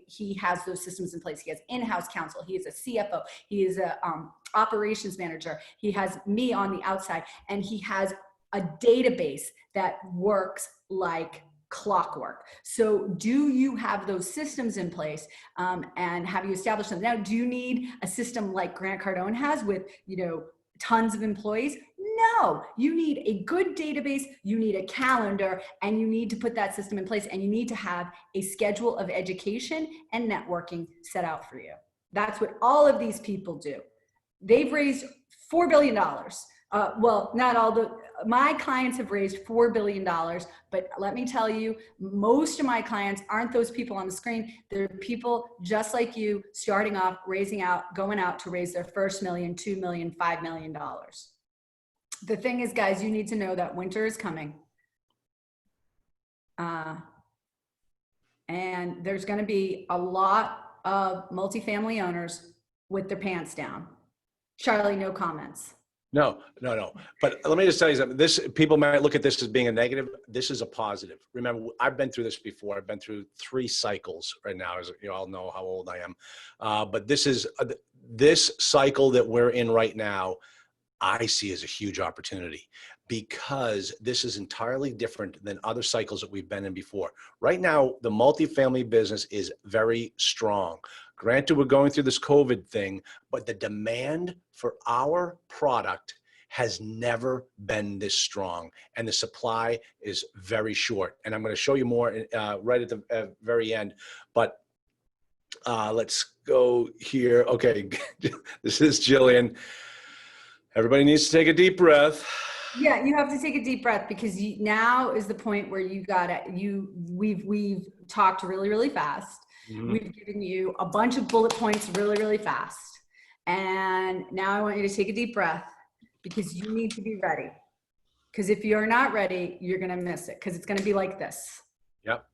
he has those systems in place. He has in-house counsel. He is a CFO. He is a operations manager. He has me on the outside, and he has a database that works like clockwork. So do you have those systems in place, and have you established them? Now, do you need a system like Grant Cardone has with, tons of employees? No, you need a good database, you need a calendar, and you need to put that system in place, and you need to have a schedule of education and networking set out for you. That's what all of these people do. They've raised $4 billion. Well, not all my clients have raised $4 billion, but let me tell you, most of my clients aren't those people on the screen. They're people just like you, starting off, going out to raise their first $1 million, $2 million, $5 million. The thing is, guys, you need to know that winter is coming. And there's going to be a lot of multifamily owners with their pants down. Charlie, no comments. No. But let me just tell you something. People might look at this as being a negative. This is a positive. Remember, I've been through this before. I've been through 3 cycles right now, as you all know how old I am. But this cycle that we're in right now, I see as a huge opportunity because this is entirely different than other cycles that we've been in before. Right now, the multifamily business is very strong. Granted, we're going through this COVID thing, but the demand for our product has never been this strong, and the supply is very short. And I'm going to show you more right at the very end, but let's go here. Okay, this is Jillian. Everybody needs to take a deep breath. Yeah, you have to take a deep breath because now is the point where we've talked really, really fast. Mm-hmm. We've given you a bunch of bullet points really, really fast. And now I want you to take a deep breath because you need to be ready. Because if you're not ready, you're going to miss it because it's going to be like this. Yep.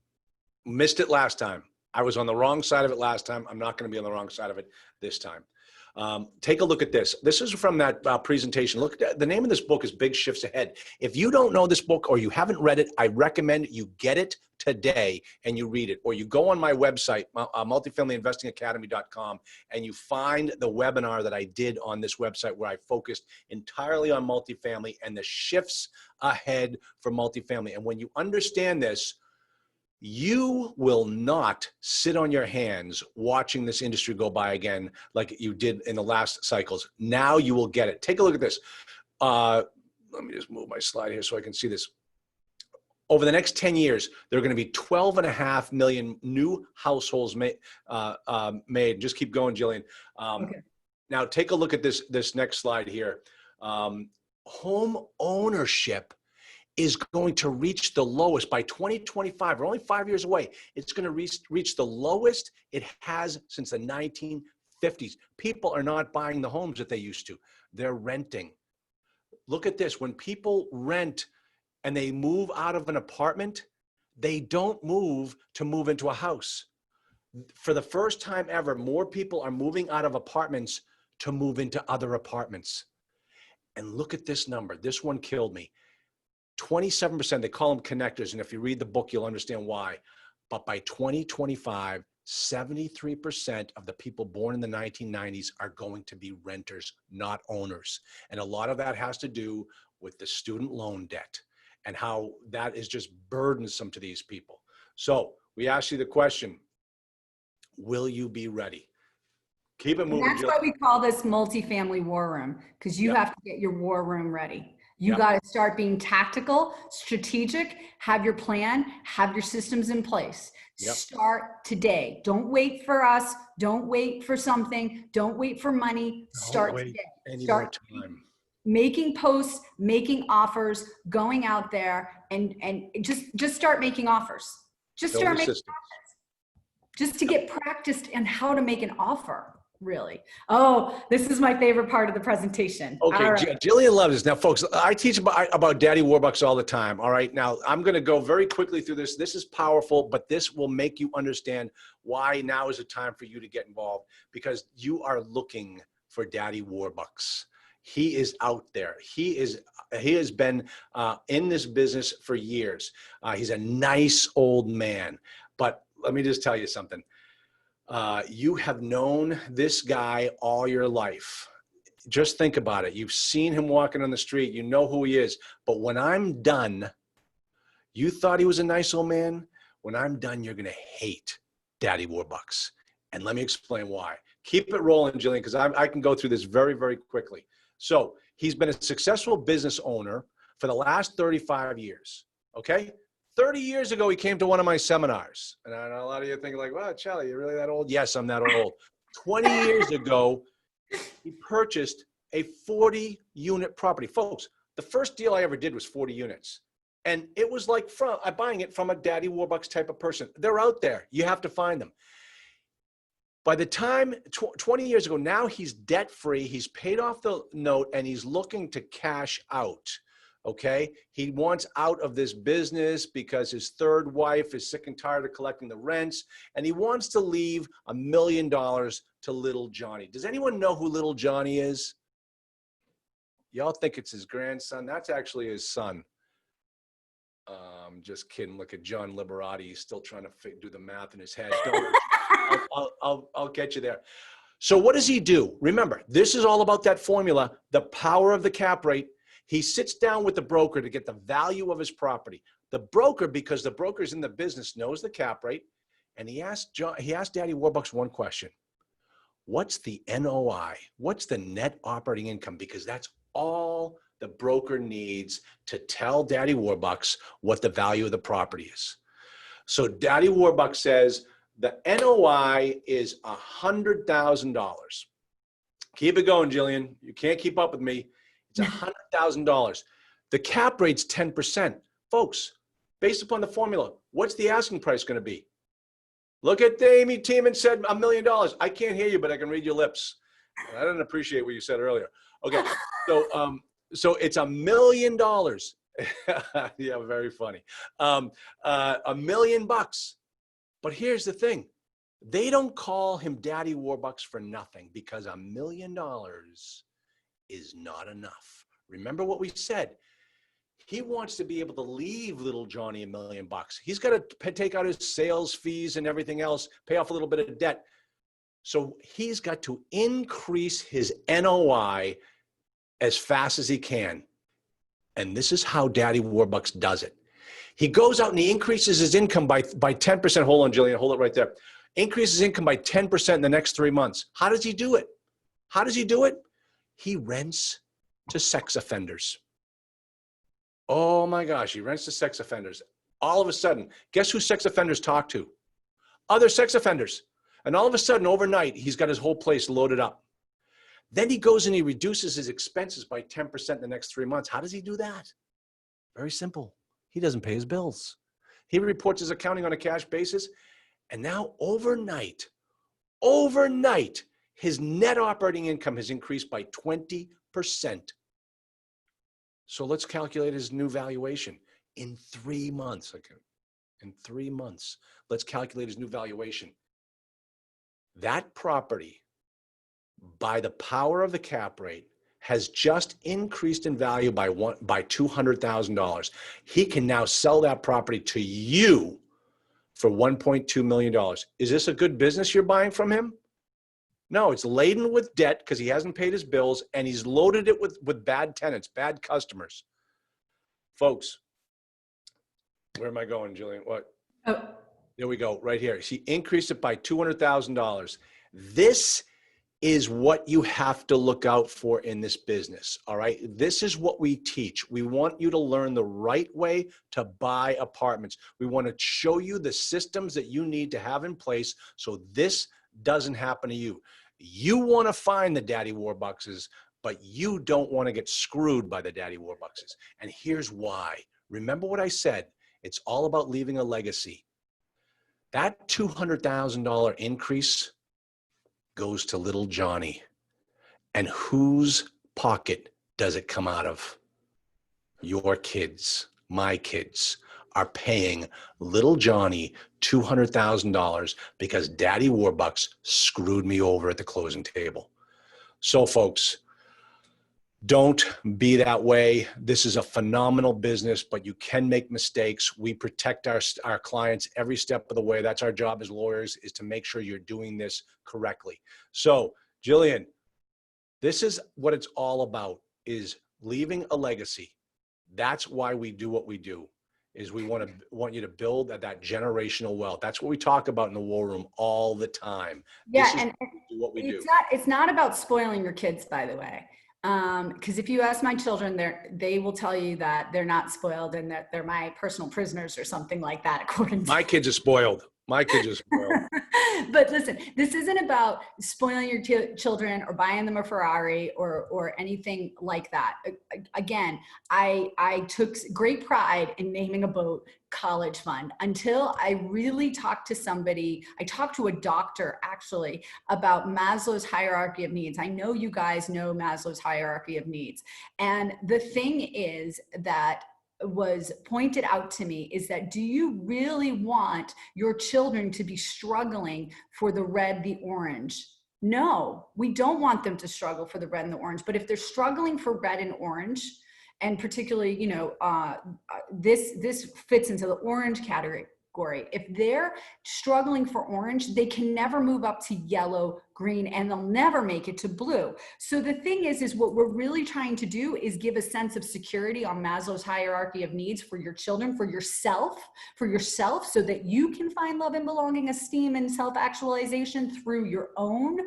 Missed it last time. I was on the wrong side of it last time. I'm not going to be on the wrong side of it this time. Take a look at this. This is from that presentation. Look, the name of this book is Big Shifts Ahead. If you don't know this book or you haven't read it, I recommend you get it today and you read it, or you go on my website, multifamilyinvestingacademy.com, and you find the webinar that I did on this website where I focused entirely on multifamily and the shifts ahead for multifamily. And when you understand this, you will not sit on your hands watching this industry go by again like you did in the last cycles. Now you will get it. Take a look at this. Let me just move my slide here so I can see this. Over the next 10 years, there are going to be 12.5 million new households made. Just keep going, Jillian. Okay. Now take a look at this next slide here. Home ownership is going to reach the lowest by 2025. We're only 5 years away. It's going to reach the lowest it has since the 1950s. People are not buying the homes that they used to. They're renting. Look at this. When people rent and they move out of an apartment, they don't move into a house. For the first time ever, more people are moving out of apartments to move into other apartments. And look at this number. This one killed me. 27%, they call them connectors, and if you read the book, you'll understand why. But by 2025, 73% of the people born in the 1990s are going to be renters, not owners. And a lot of that has to do with the student loan debt and how that is just burdensome to these people. So we ask you the question, will you be ready? Keep it moving. And that's why we call this multifamily war room, because you have to get your war room ready. You got to start being tactical, strategic, have your plan, have your systems in place. Start today. Don't wait for us. Don't wait for something. Don't wait for money. Start today. Start time. Making posts, making offers, going out there and just start making offers. Just start making offers. Just to get practiced in how to make an offer. Really? Oh, this is my favorite part of the presentation. Okay, right. Jillian loves this. Now, folks, I teach about Daddy Warbucks all the time. All right, now I'm going to go very quickly through this. This is powerful, but this will make you understand why now is the time for you to get involved, because you are looking for Daddy Warbucks. He is out there. He has been in this business for years. He's a nice old man, but let me just tell you something. You have known this guy all your life. Just think about it. You've seen him walking on the street. You know who he is. But when I'm done, you thought he was a nice old man. When I'm done, you're going to hate Daddy Warbucks. And let me explain why. Keep it rolling, Jillian, because I can go through this very, very quickly. So he's been a successful business owner for the last 35 years. Okay? 30 years ago, he came to one of my seminars. And I know a lot of you are thinking like, wow, Charlie, you're really that old? Yes, I'm that old. 20 years ago, he purchased a 40-unit property. Folks, the first deal I ever did was 40 units. And it was like buying it from a Daddy Warbucks type of person. They're out there. You have to find them. By the time, 20 years ago, now he's debt-free. He's paid off the note, and he's looking to cash out. Okay, he wants out of this business because his third wife is sick and tired of collecting the rents, and he wants to leave $1 million to little Johnny. Does anyone know who little Johnny is? Y'all think it's his grandson? That's actually his son. Just kidding. Look at John Liberati. He's still trying to do the math in his head. I'll get you there. So what does he do? Remember, this is all about that formula, the power of the cap rate. He sits down with the broker to get the value of his property. The broker, because the broker's in the business, knows the cap rate, and he asked Daddy Warbucks one question. What's the NOI? What's the net operating income? Because that's all the broker needs to tell Daddy Warbucks what the value of the property is. So Daddy Warbucks says the NOI is $100,000. Keep it going, Jillian. You can't keep up with me. It's $100,000. The cap rate's 10%. Folks, based upon the formula, what's the asking price going to be? Look at Amy Tiemann said $1 million. I can't hear you, but I can read your lips. I didn't appreciate what you said earlier. Okay, so it's $1 million. Yeah, very funny. $1 million. But here's the thing. They don't call him Daddy Warbucks for nothing, because $1 million is not enough. Remember what we said. He wants to be able to leave little Johnny $1 million. He's got to take out his sales fees and everything else, pay off a little bit of debt. So he's got to increase his NOI as fast as he can. And this is how Daddy Warbucks does it. He goes out and he increases his income by 10%. Hold on, Jillian, hold it right there. Increases income by 10% in the next 3 months. How does he do it? How does he do it? He rents to sex offenders. Oh my gosh, he rents to sex offenders. All of a sudden, guess who sex offenders talk to? Other sex offenders. And all of a sudden, overnight, he's got his whole place loaded up. Then he goes and he reduces his expenses by 10% in the next 3 months. How does he do that? Very simple. He doesn't pay his bills. He reports his accounting on a cash basis. And now overnight, his net operating income has increased by 20%. So let's calculate his new valuation in 3 months. Okay. In 3 months, let's calculate his new valuation. That property, by the power of the cap rate, has just increased in value by $200,000. He can now sell that property to you for $1.2 million. Is this a good business you're buying from him? No, it's laden with debt because he hasn't paid his bills, and he's loaded it with bad tenants, bad customers. Folks, where am I going, Jillian? What? Oh, There we go, right here. She increased it by $200,000. This is what you have to look out for in this business, all right? This is what we teach. We want you to learn the right way to buy apartments. We want to show you the systems that you need to have in place so this doesn't happen to you. You want to find the Daddy Warbuckses, but you don't want to get screwed by the Daddy Warbuckses. And here's why. Remember what I said. It's all about leaving a legacy. That $200,000 increase goes to little Johnny. And whose pocket does it come out of? Your kids, my kids, are paying little Johnny $200,000 because Daddy Warbucks screwed me over at the closing table. So folks, don't be that way. This is a phenomenal business, but you can make mistakes. We protect our clients every step of the way. That's our job as lawyers, is to make sure you're doing this correctly. So Jillian, this is what it's all about, is leaving a legacy. That's why we do what we do, is we want you to build that generational wealth. That's what we talk about in the War Room all the time. yeah, This is and what we do. it's not about spoiling your kids, by the way. Because if you ask my children, they will tell you that they're not spoiled and that they're my personal prisoners or something like that, according to My kids are spoiled. My kids are spoiled. But listen, this isn't about spoiling your children or buying them a Ferrari or anything like that. Again, I took great pride in naming a boat College Fund until I really talked to somebody. I talked to a doctor actually about Maslow's hierarchy of needs. I know you guys know Maslow's hierarchy of needs. And the thing is that was pointed out to me is that, do you really want your children to be struggling for the red, the orange? No, we don't want them to struggle for the red and the orange. But if they're struggling for red and orange, and particularly, this fits into the orange category. If they're struggling for orange, they can never move up to yellow, green, and they'll never make it to blue. So the thing is what we're really trying to do is give a sense of security on Maslow's hierarchy of needs for your children, for yourself, so that you can find love and belonging, esteem, and self-actualization through your own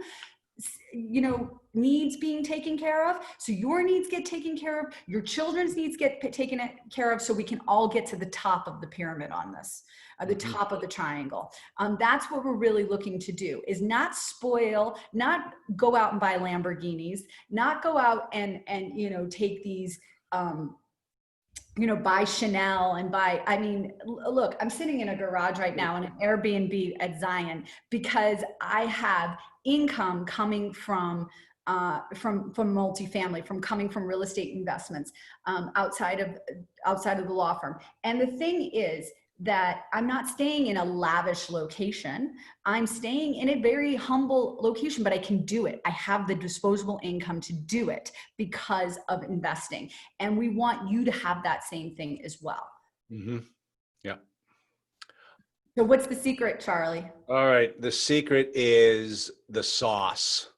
needs being taken care of. So your needs get taken care of, your children's needs get taken care of, so we can all get to the top of the pyramid on this, the top of the triangle. That's what we're really looking to do, is not spoil, not go out and buy Lamborghinis, not go out and take these, buy Chanel and look, I'm sitting in a garage right now in an Airbnb at Zion because I have income coming from multifamily, coming from real estate investments, outside of the law firm. And the thing is that I'm not staying in a lavish location. I'm staying in a very humble location, but I can do it. I have the disposable income to do it because of investing. And we want you to have that same thing as well. Mm-hmm. Yeah. So what's the secret, Charlie? All right. The secret is the sauce.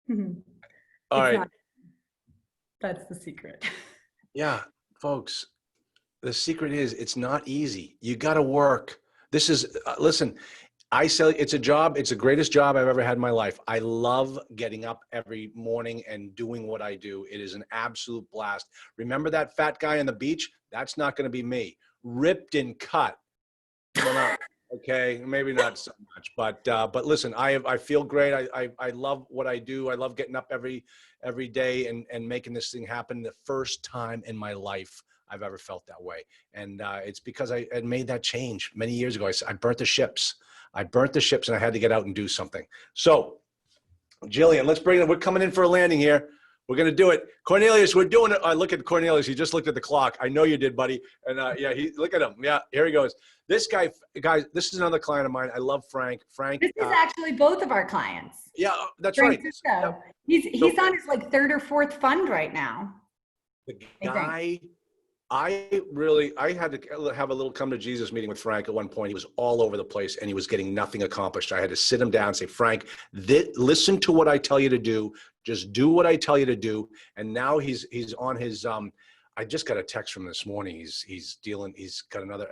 All right. That's the secret. Yeah, folks, the secret is it's not easy. You got to work. This is, listen, I say it's a job. It's the greatest job I've ever had in my life. I love getting up every morning and doing what I do. It is an absolute blast. Remember that fat guy on the beach? That's not going to be me. Ripped and cut. Well, not, okay, maybe not so much, but listen, I feel great. I love what I do. I love getting up every day and making this thing happen. The first time in my life I've ever felt that way. And it's because I had made that change many years ago. I burnt the ships. I burnt the ships and I had to get out and do something. So Jillian, let's bring it. We're coming in for a landing here. We're going to do it. Cornelius, we're doing it. I look at Cornelius. He just looked at the clock. I know you did, buddy. And yeah, look at him. Yeah, here he goes. This guy, guys, this is another client of mine. I love Frank. Frank. This is actually both of our clients. Yeah, that's Frank right. Cisco. He's on his like third or fourth fund right now. The guy, I had to have a little come to Jesus meeting with Frank at one point. He was all over the place and he was getting nothing accomplished. I had to sit him down and say, Frank, listen to what I tell you to do. Just do what I tell you to do. And now he's on his, I just got a text from this morning. He's got another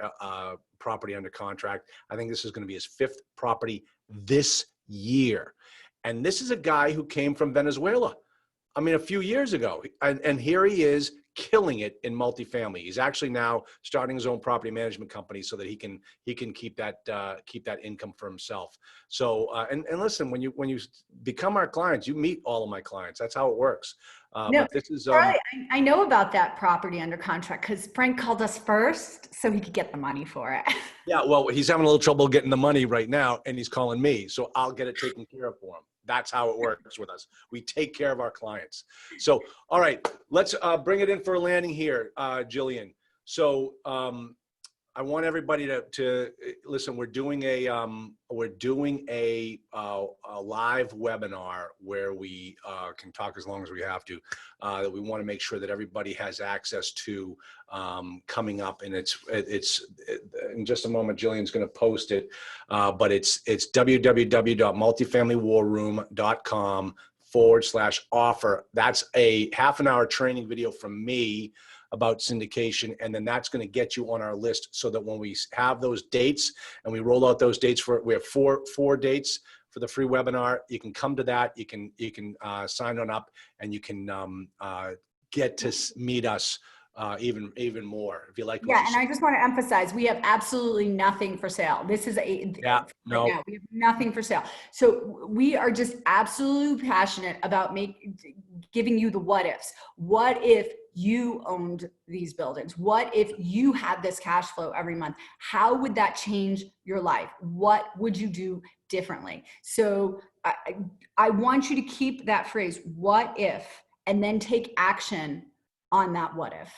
property under contract. I think this is going to be his 5th property this year. And this is a guy who came from Venezuela. I mean, a few years ago. And here he is killing it in multifamily. He's actually now starting his own property management company so that he can keep that income for himself. So, and listen, when you become our clients, you meet all of my clients. That's how it works. No, but this is, Charlie, I know about that property under contract because Frank called us first so he could get the money for it. Yeah, well, he's having a little trouble getting the money right now and he's calling me. So I'll get it taken care of for him. That's how it works with us. We take care of our clients. So, all right, let's bring it in for a landing here, Jillian. So I want everybody to listen. We're doing a live webinar where we can talk as long as we have to. That we want to make sure that everybody has access to coming up, and it's in just a moment. Jillian's going to post it, but it's www.multifamilywarroom.com/offer. That's a half-an-hour training video from me about syndication, and then that's going to get you on our list so that when we have those dates and we roll out those dates we have four dates for the free webinar. You can come to that. You can sign on up, and you can get to meet us even more if you like. Yeah, and I just want to emphasize, we have absolutely nothing for sale. This is we have nothing for sale. So we are just absolutely passionate about giving you the what ifs. What if you owned these buildings? What if you had this cash flow every month? How would that change your life? What would you do differently? So I want you to keep that phrase, what if, and then take action on that what if.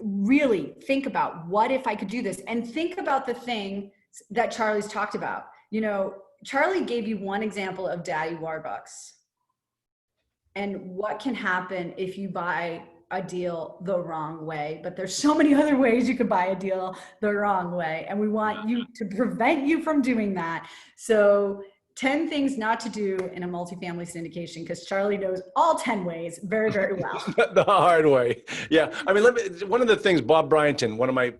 Really think about, what if I could do this? And think about the thing that Charlie's talked about. You know, Charlie gave you one example of Daddy Warbucks and what can happen if you buy a deal the wrong way. But there's so many other ways you could buy a deal the wrong way, and we want you to prevent you from doing that. So 10 things not to do in a multifamily syndication, because Charlie knows all 10 ways very, very well. The hard way. Yeah. I mean, one of the things, Bob Bryanton, one of my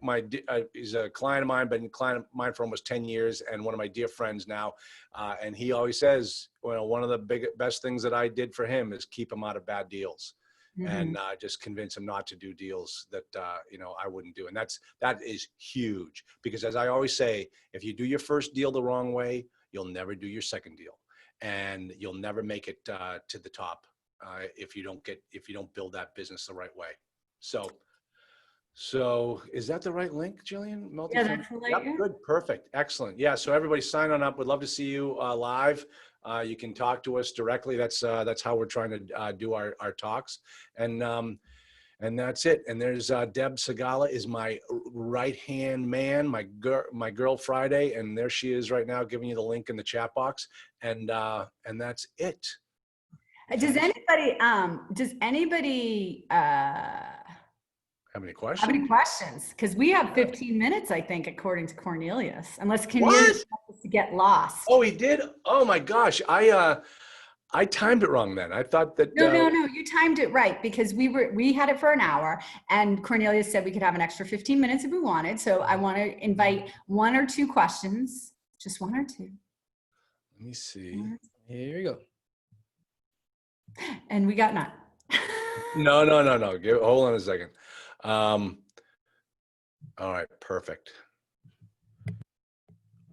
he's a client of mine, been a client of mine for almost 10 years and one of my dear friends now. And he always says, well, one of the best things that I did for him is keep him out of bad deals. Mm-hmm. And just convince him not to do deals that, I wouldn't do. And that is huge, because as I always say, if you do your first deal the wrong way, you'll never do your second deal, and you'll never make it to the top if you don't build that business the right way. So is that the right link, Jillian? Yeah, that's the link. Yep, good, perfect, excellent. Yeah, so everybody sign on up. We'd love to see you live. You can talk to us directly. That's how we're trying to do our talks. And And that's it. And there's Deb Segala is my right-hand man, my girl Friday. And there she is right now, giving you the link in the chat box. And that's it. Does anybody Have any have questions? any questions? Because we have 15 minutes, I think, according to Cornelius, unless Cornelius wants us to get lost. Oh, he did? Oh my gosh. I timed it wrong then. I thought that. No, you timed it right, because we had it for an hour and Cornelius said we could have an extra 15 minutes if we wanted. So I want to invite 1 or 2 questions, just 1 or 2. Let me see. Here you go. And we got none. No. Hold on a second. All right, perfect.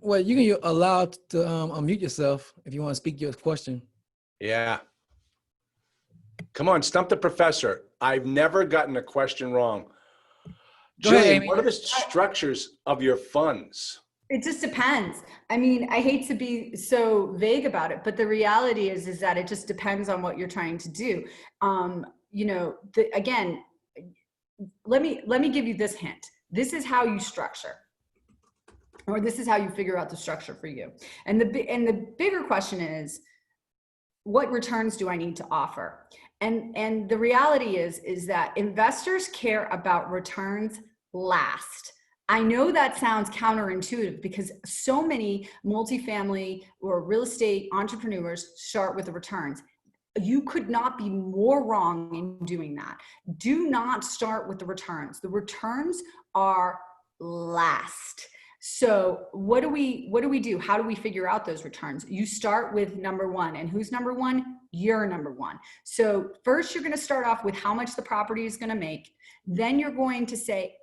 Well, you can allow to unmute yourself if you want to speak your question. Yeah. Come on, stump the professor. I've never gotten a question wrong. Go ahead, Jillian, Amy. what are the structures of your funds? It just depends. I mean, I hate to be so vague about it, but the reality is that it just depends on what you're trying to do. Again, let me give you this hint. This is how you structure, or this is how you figure out the structure for you. And the bigger question is, what returns do I need to offer? And the reality is that investors care about returns last. I know that sounds counterintuitive because so many multifamily or real estate entrepreneurs start with the returns. You could not be more wrong in doing that. Do not start with the returns. The returns are last. So what do we do? How do we figure out those returns? You start with number 1. And who's number 1? You're number 1. So first you're going to start off with how much the property is going to make. Then you're going to say,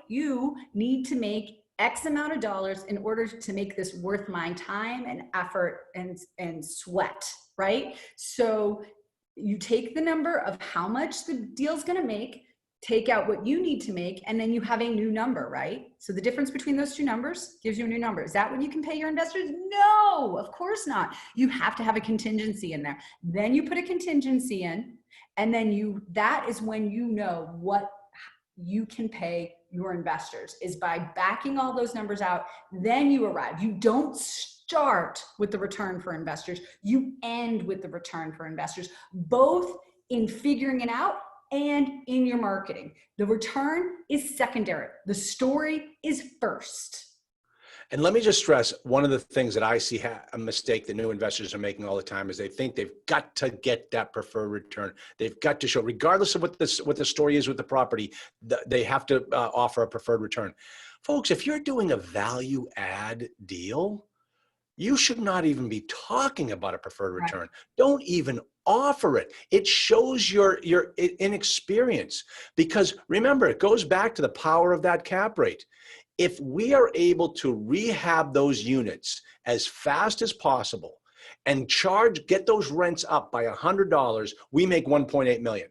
you need to make X amount of dollars in order to make this worth my time and effort and sweat, right? So you take the number of how much the deal's going to make, take out what you need to make, and then you have a new number, right? So the difference between those 2 numbers gives you a new number. Is that when you can pay your investors? No, of course not. You have to have a contingency in there. Then you put a contingency in, and then that is when you know what you can pay your investors, is by backing all those numbers out. Then you arrive. You don't start with the return for investors. You end with the return for investors, both in figuring it out and in your marketing. The return is secondary. The story is first. And let me just stress, one of the things that I see a mistake that new investors are making all the time is they think they've got to get that preferred return. They've got to show, regardless of what the story is with the property, they have to offer a preferred return. Folks, if you're doing a value add deal, you should not even be talking about a preferred return. Right. Don't even offer it. It shows your inexperience, because remember, it goes back to the power of that cap rate. If we are able to rehab those units as fast as possible and get those rents up by $100, we make $1.8 million.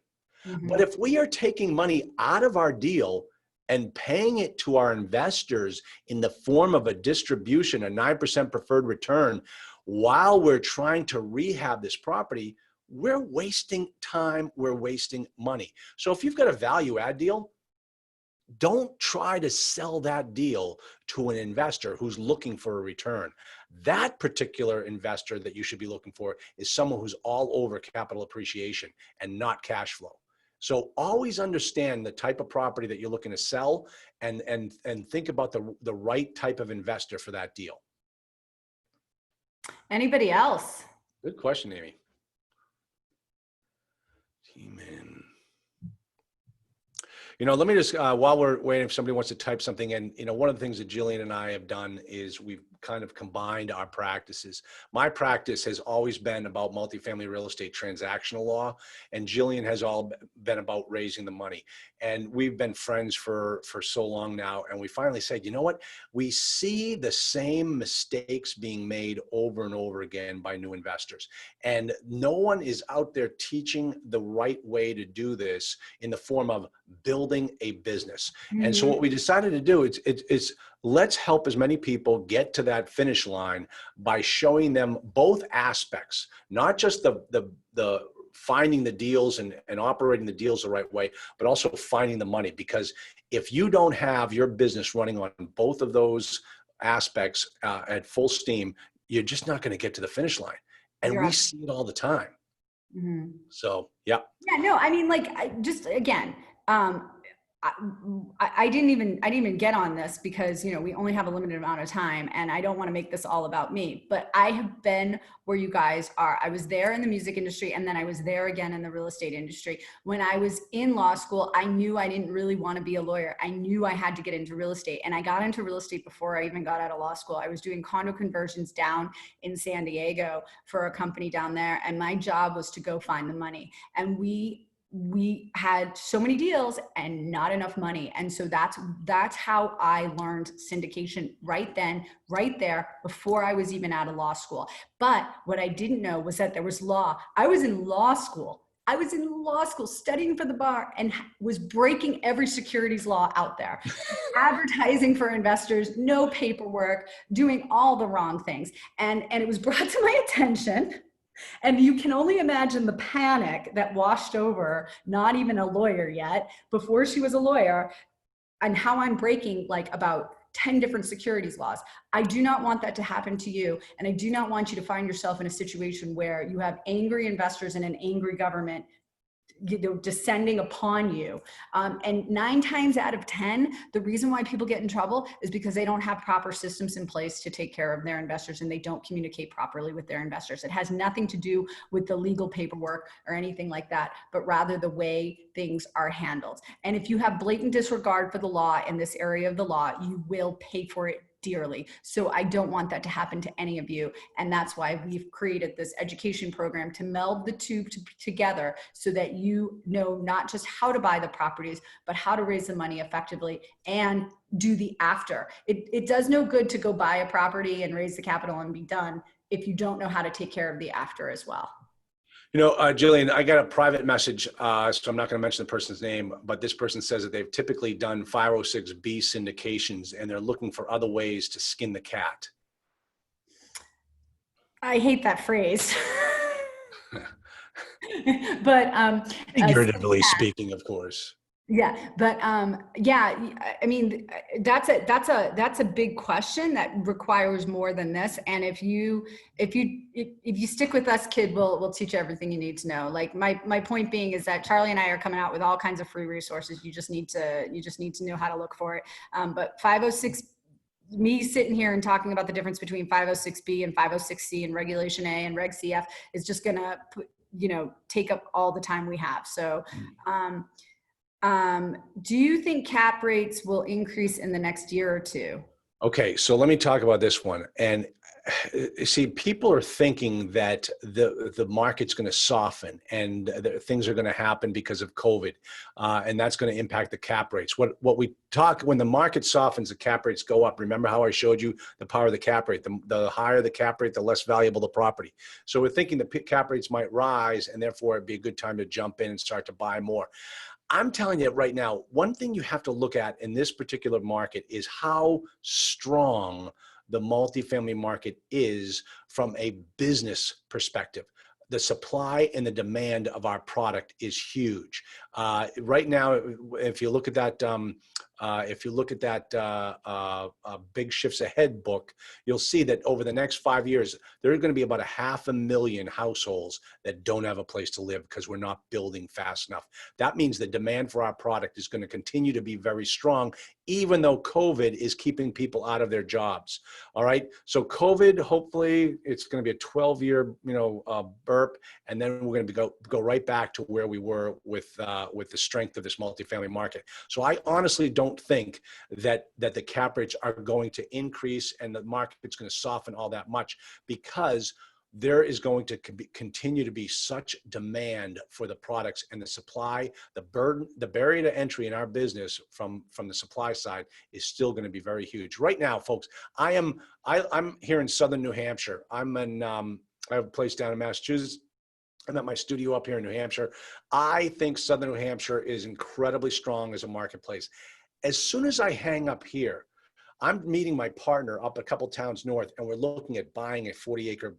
Mm-hmm. But if we are taking money out of our deal and paying it to our investors in the form of a distribution, a 9% preferred return, while we're trying to rehab this property, we're wasting time, we're wasting money. So if you've got a value add deal, don't try to sell that deal to an investor who's looking for a return. That particular investor that you should be looking for is someone who's all over capital appreciation and not cash flow. So always understand the type of property that you're looking to sell, and think about the right type of investor for that deal. Anybody else? Good question, Amy. T-Man. Let me just, while we're waiting, if somebody wants to type something in, one of the things that Jillian and I have done is we've kind of combined our practices. My practice has always been about multifamily real estate transactional law, and Jillian has all been about raising the money. And we've been friends for so long now, and we finally said, you know what? We see the same mistakes being made over and over again by new investors. And no one is out there teaching the right way to do this in the form of building a business. Mm-hmm. And so what we decided to do is let's help as many people get to that finish line by showing them both aspects, not just the finding the deals and operating the deals the right way, but also finding the money. Because if you don't have your business running on both of those aspects at full steam, you're just not going to get to the finish line. And we see it all the time. Mm-hmm. So, yeah. Yeah, no, I mean, like, I didn't even get on this because, you know, we only have a limited amount of time and I don't want to make this all about me, but I have been where you guys are. I was there in the music industry and then I was there again in the real estate industry. When I was in law school, I knew I didn't really want to be a lawyer. I knew I had to get into real estate, and I got into real estate before I even got out of law school. I was doing condo conversions down in San Diego for a company down there, and my job was to go find the money. And we had so many deals and not enough money. And so that's how I learned syndication right then, right there, before I was even out of law school. But what I didn't know was that there was law. I was in law school studying for the bar and was breaking every securities law out there, advertising for investors, no paperwork, doing all the wrong things. And it was brought to my attention. And you can only imagine the panic that washed over, not even a lawyer yet, before she was a lawyer, and how I'm breaking like about 10 different securities laws. I do not want that to happen to you. And I do not want you to find yourself in a situation where you have angry investors and an angry government, you know, descending upon you. And 9 times out of 10, the reason why people get in trouble is because they don't have proper systems in place to take care of their investors, and they don't communicate properly with their investors. It has nothing to do with the legal paperwork or anything like that, but rather the way things are handled. And if you have blatant disregard for the law in this area of the law, you will pay for it dearly. So I don't want that to happen to any of you. And that's why we've created this education program to meld the two together so that you know not just how to buy the properties, but how to raise the money effectively and do the after. It does no good to go buy a property and raise the capital and be done if you don't know how to take care of the after as well. You know, Jillian, I got a private message, so I'm not going to mention the person's name, but this person says that they've typically done 506B syndications and they're looking for other ways to skin the cat. I hate that phrase. But figuratively speaking, of course. Yeah, but yeah, I mean, that's a big question that requires more than this. And if you stick with us, kid, we'll teach you everything you need to know. Like my point being is that Charlie and I are coming out with all kinds of free resources. You just need to know how to look for it. But 506, me sitting here and talking about the difference between 506B and 506C and Regulation A and Reg CF is just gonna take up all the time we have. So. Do you think cap rates will increase in the next year or two? Okay, so let me talk about this one. And see, people are thinking that the market's going to soften and things are going to happen because of COVID, and that's going to impact the cap rates. What we talk, when the market softens, the cap rates go up. Remember how I showed you the power of the cap rate? The higher the cap rate, the less valuable the property. So we're thinking the cap rates might rise, and therefore it'd be a good time to jump in and start to buy more. I'm telling you right now, one thing you have to look at in this particular market is how strong the multifamily market is from a business perspective. The supply and the demand of our product is huge. Right now, if you look at that, Big Shifts Ahead book, you'll see that over the next 5 years, there are going to be about 500,000 households that don't have a place to live because we're not building fast enough. That means the demand for our product is going to continue to be very strong, even though COVID is keeping people out of their jobs. All right. So COVID, hopefully it's going to be a 12-year, burp. And then we're going to go right back to where we were with the strength of this multifamily market. So I honestly don't think that the cap rates are going to increase and the market's going to soften all that much, because there is going to continue to be such demand for the products, and the supply, the barrier to entry in our business from the supply side is still going to be very huge. Right now, folks, I'm here in Southern New Hampshire. I have a place down in Massachusetts. I'm at my studio up here in New Hampshire. I think Southern New Hampshire is incredibly strong as a marketplace. As soon as I hang up here, I'm meeting my partner up a couple towns north, and we're looking at buying a 40-acre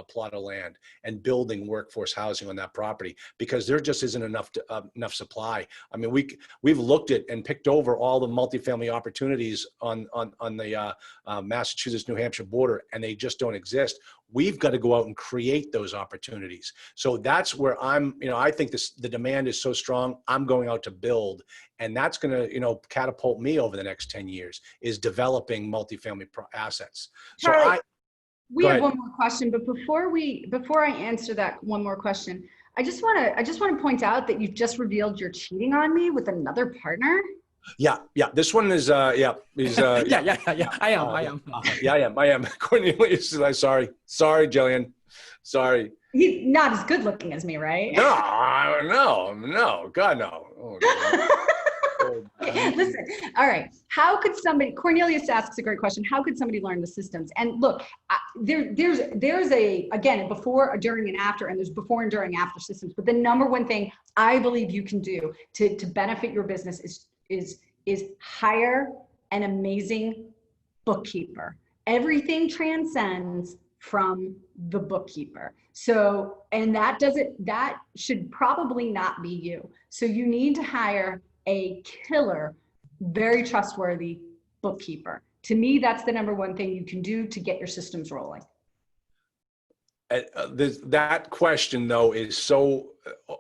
plot of land and building workforce housing on that property because there just isn't enough enough supply. I mean, we've looked at and picked over all the multifamily opportunities on the Massachusetts-New Hampshire border, and they just don't exist. We've got to go out and create those opportunities. So that's where I think the demand is so strong. I'm going out to build, and that's going to, catapult me over the next 10 years is developing multifamily assets. So Charlie, we go have ahead. one more question, but before I answer that one more question, I just want to point out that you've just revealed you're cheating on me with another partner. Yeah. This one is, he's, Yeah. I am. I am. Cornelius, sorry, Jillian. Sorry. He's not as good looking as me, right? No, God, no. Oh, God. Listen, all right. Cornelius asks a great question. How could somebody learn the systems? And look, there's again, before, during, and after, and there's before and during, after systems. But the number one thing I believe you can do to benefit your business is hire an amazing bookkeeper. Everything transcends from the bookkeeper. So, and that should probably not be you. So you need to hire a killer, very trustworthy bookkeeper. To me, that's the number one thing you can do to get your systems rolling. That question though is so,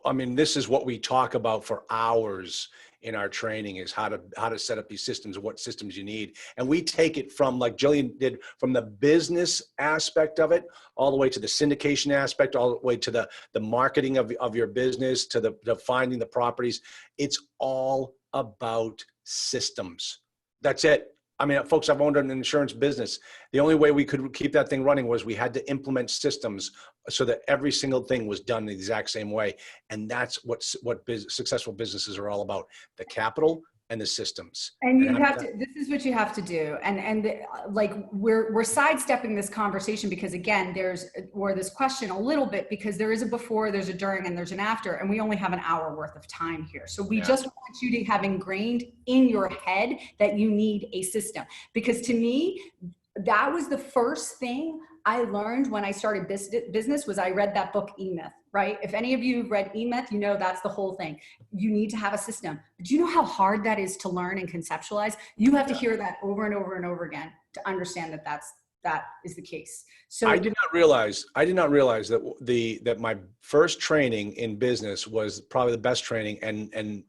this is what we talk about for hours in our training, is how to set up these systems, what systems you need. And we take it from, like Jillian did, from the business aspect of it, all the way to the syndication aspect, all the way to the marketing of your business, to the finding the properties. It's all about systems. That's it. Folks, I've owned an insurance business. The only way we could keep that thing running was we had to implement systems so that every single thing was done the exact same way. And that's what successful businesses are all about: the capital and the systems. And this is what you have to do. We're sidestepping this conversation because again, this question a little bit, because there is a before, there's a during, and there's an after, and we only have an hour worth of time here. So we just want you to have ingrained in your head that you need a system. Because to me, that was the first thing I learned when I started business was I read that book, E-Myth, right? If any of you have read E-Myth, that's the whole thing. You need to have a system. But do you know how hard that is to learn and conceptualize? You have to hear that over and over and over again to understand that is the case. So I did not realize that my first training in business was probably the best training and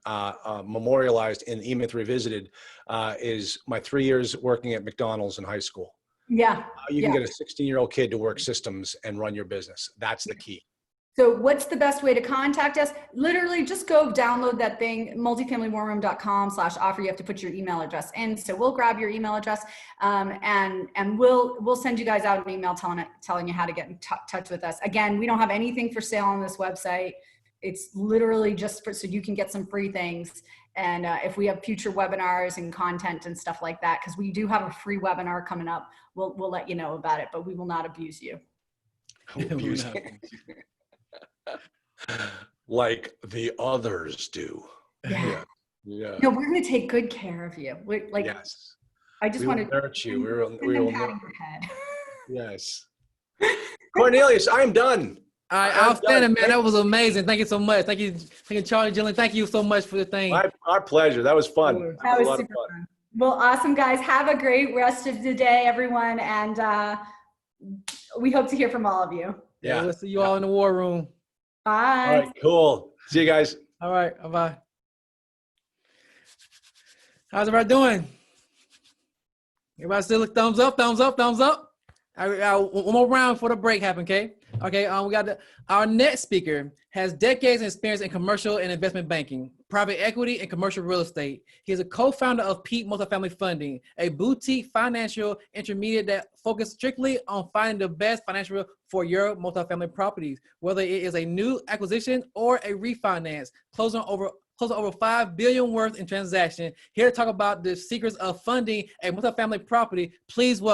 memorialized in E-Myth Revisited is my 3 years working at McDonald's in high school. Yeah. You can get a 16-year-old kid to work systems and run your business. That's the key. So what's the best way to contact us? Literally just go download that thing, multifamilywarroom.com/offer. You have to put your email address in. So we'll grab your email address and we'll send you guys out an email telling you how to get in touch with us. Again, we don't have anything for sale on this website. It's literally just so you can get some free things. And if we have future webinars and content and stuff like that, because we do have a free webinar coming up, we'll let you know about it, but we will not abuse you. Like the others do. Yeah. Yeah. No, we're going to take good care of you. Yes. I just want to nurture you. We will pat your head. Yes. Cornelius, I'm done. All right, outstanding, man. That was amazing. Thank you so much. Thank you, Charlie, Jillian. Thank you so much for the thing. Our pleasure. That was fun. That was super fun. Well, awesome, guys. Have a great rest of the day, everyone. And we hope to hear from all of you. Yeah. We'll see you all in the war room. Bye. All right, cool. See you guys. All right. Bye-bye. How's everybody doing? Everybody still look thumbs up, thumbs up, thumbs up. All right, one more round before the break happen, okay? Okay, we got our next speaker has decades of experience in commercial and investment banking, private equity, and commercial real estate. He is a co-founder of Peak Multifamily Funding, a boutique financial intermediate that focuses strictly on finding the best financial for your multifamily properties, whether it is a new acquisition or a refinance, closing over $5 billion worth in transaction. Here to talk about the secrets of funding a multifamily property. Please welcome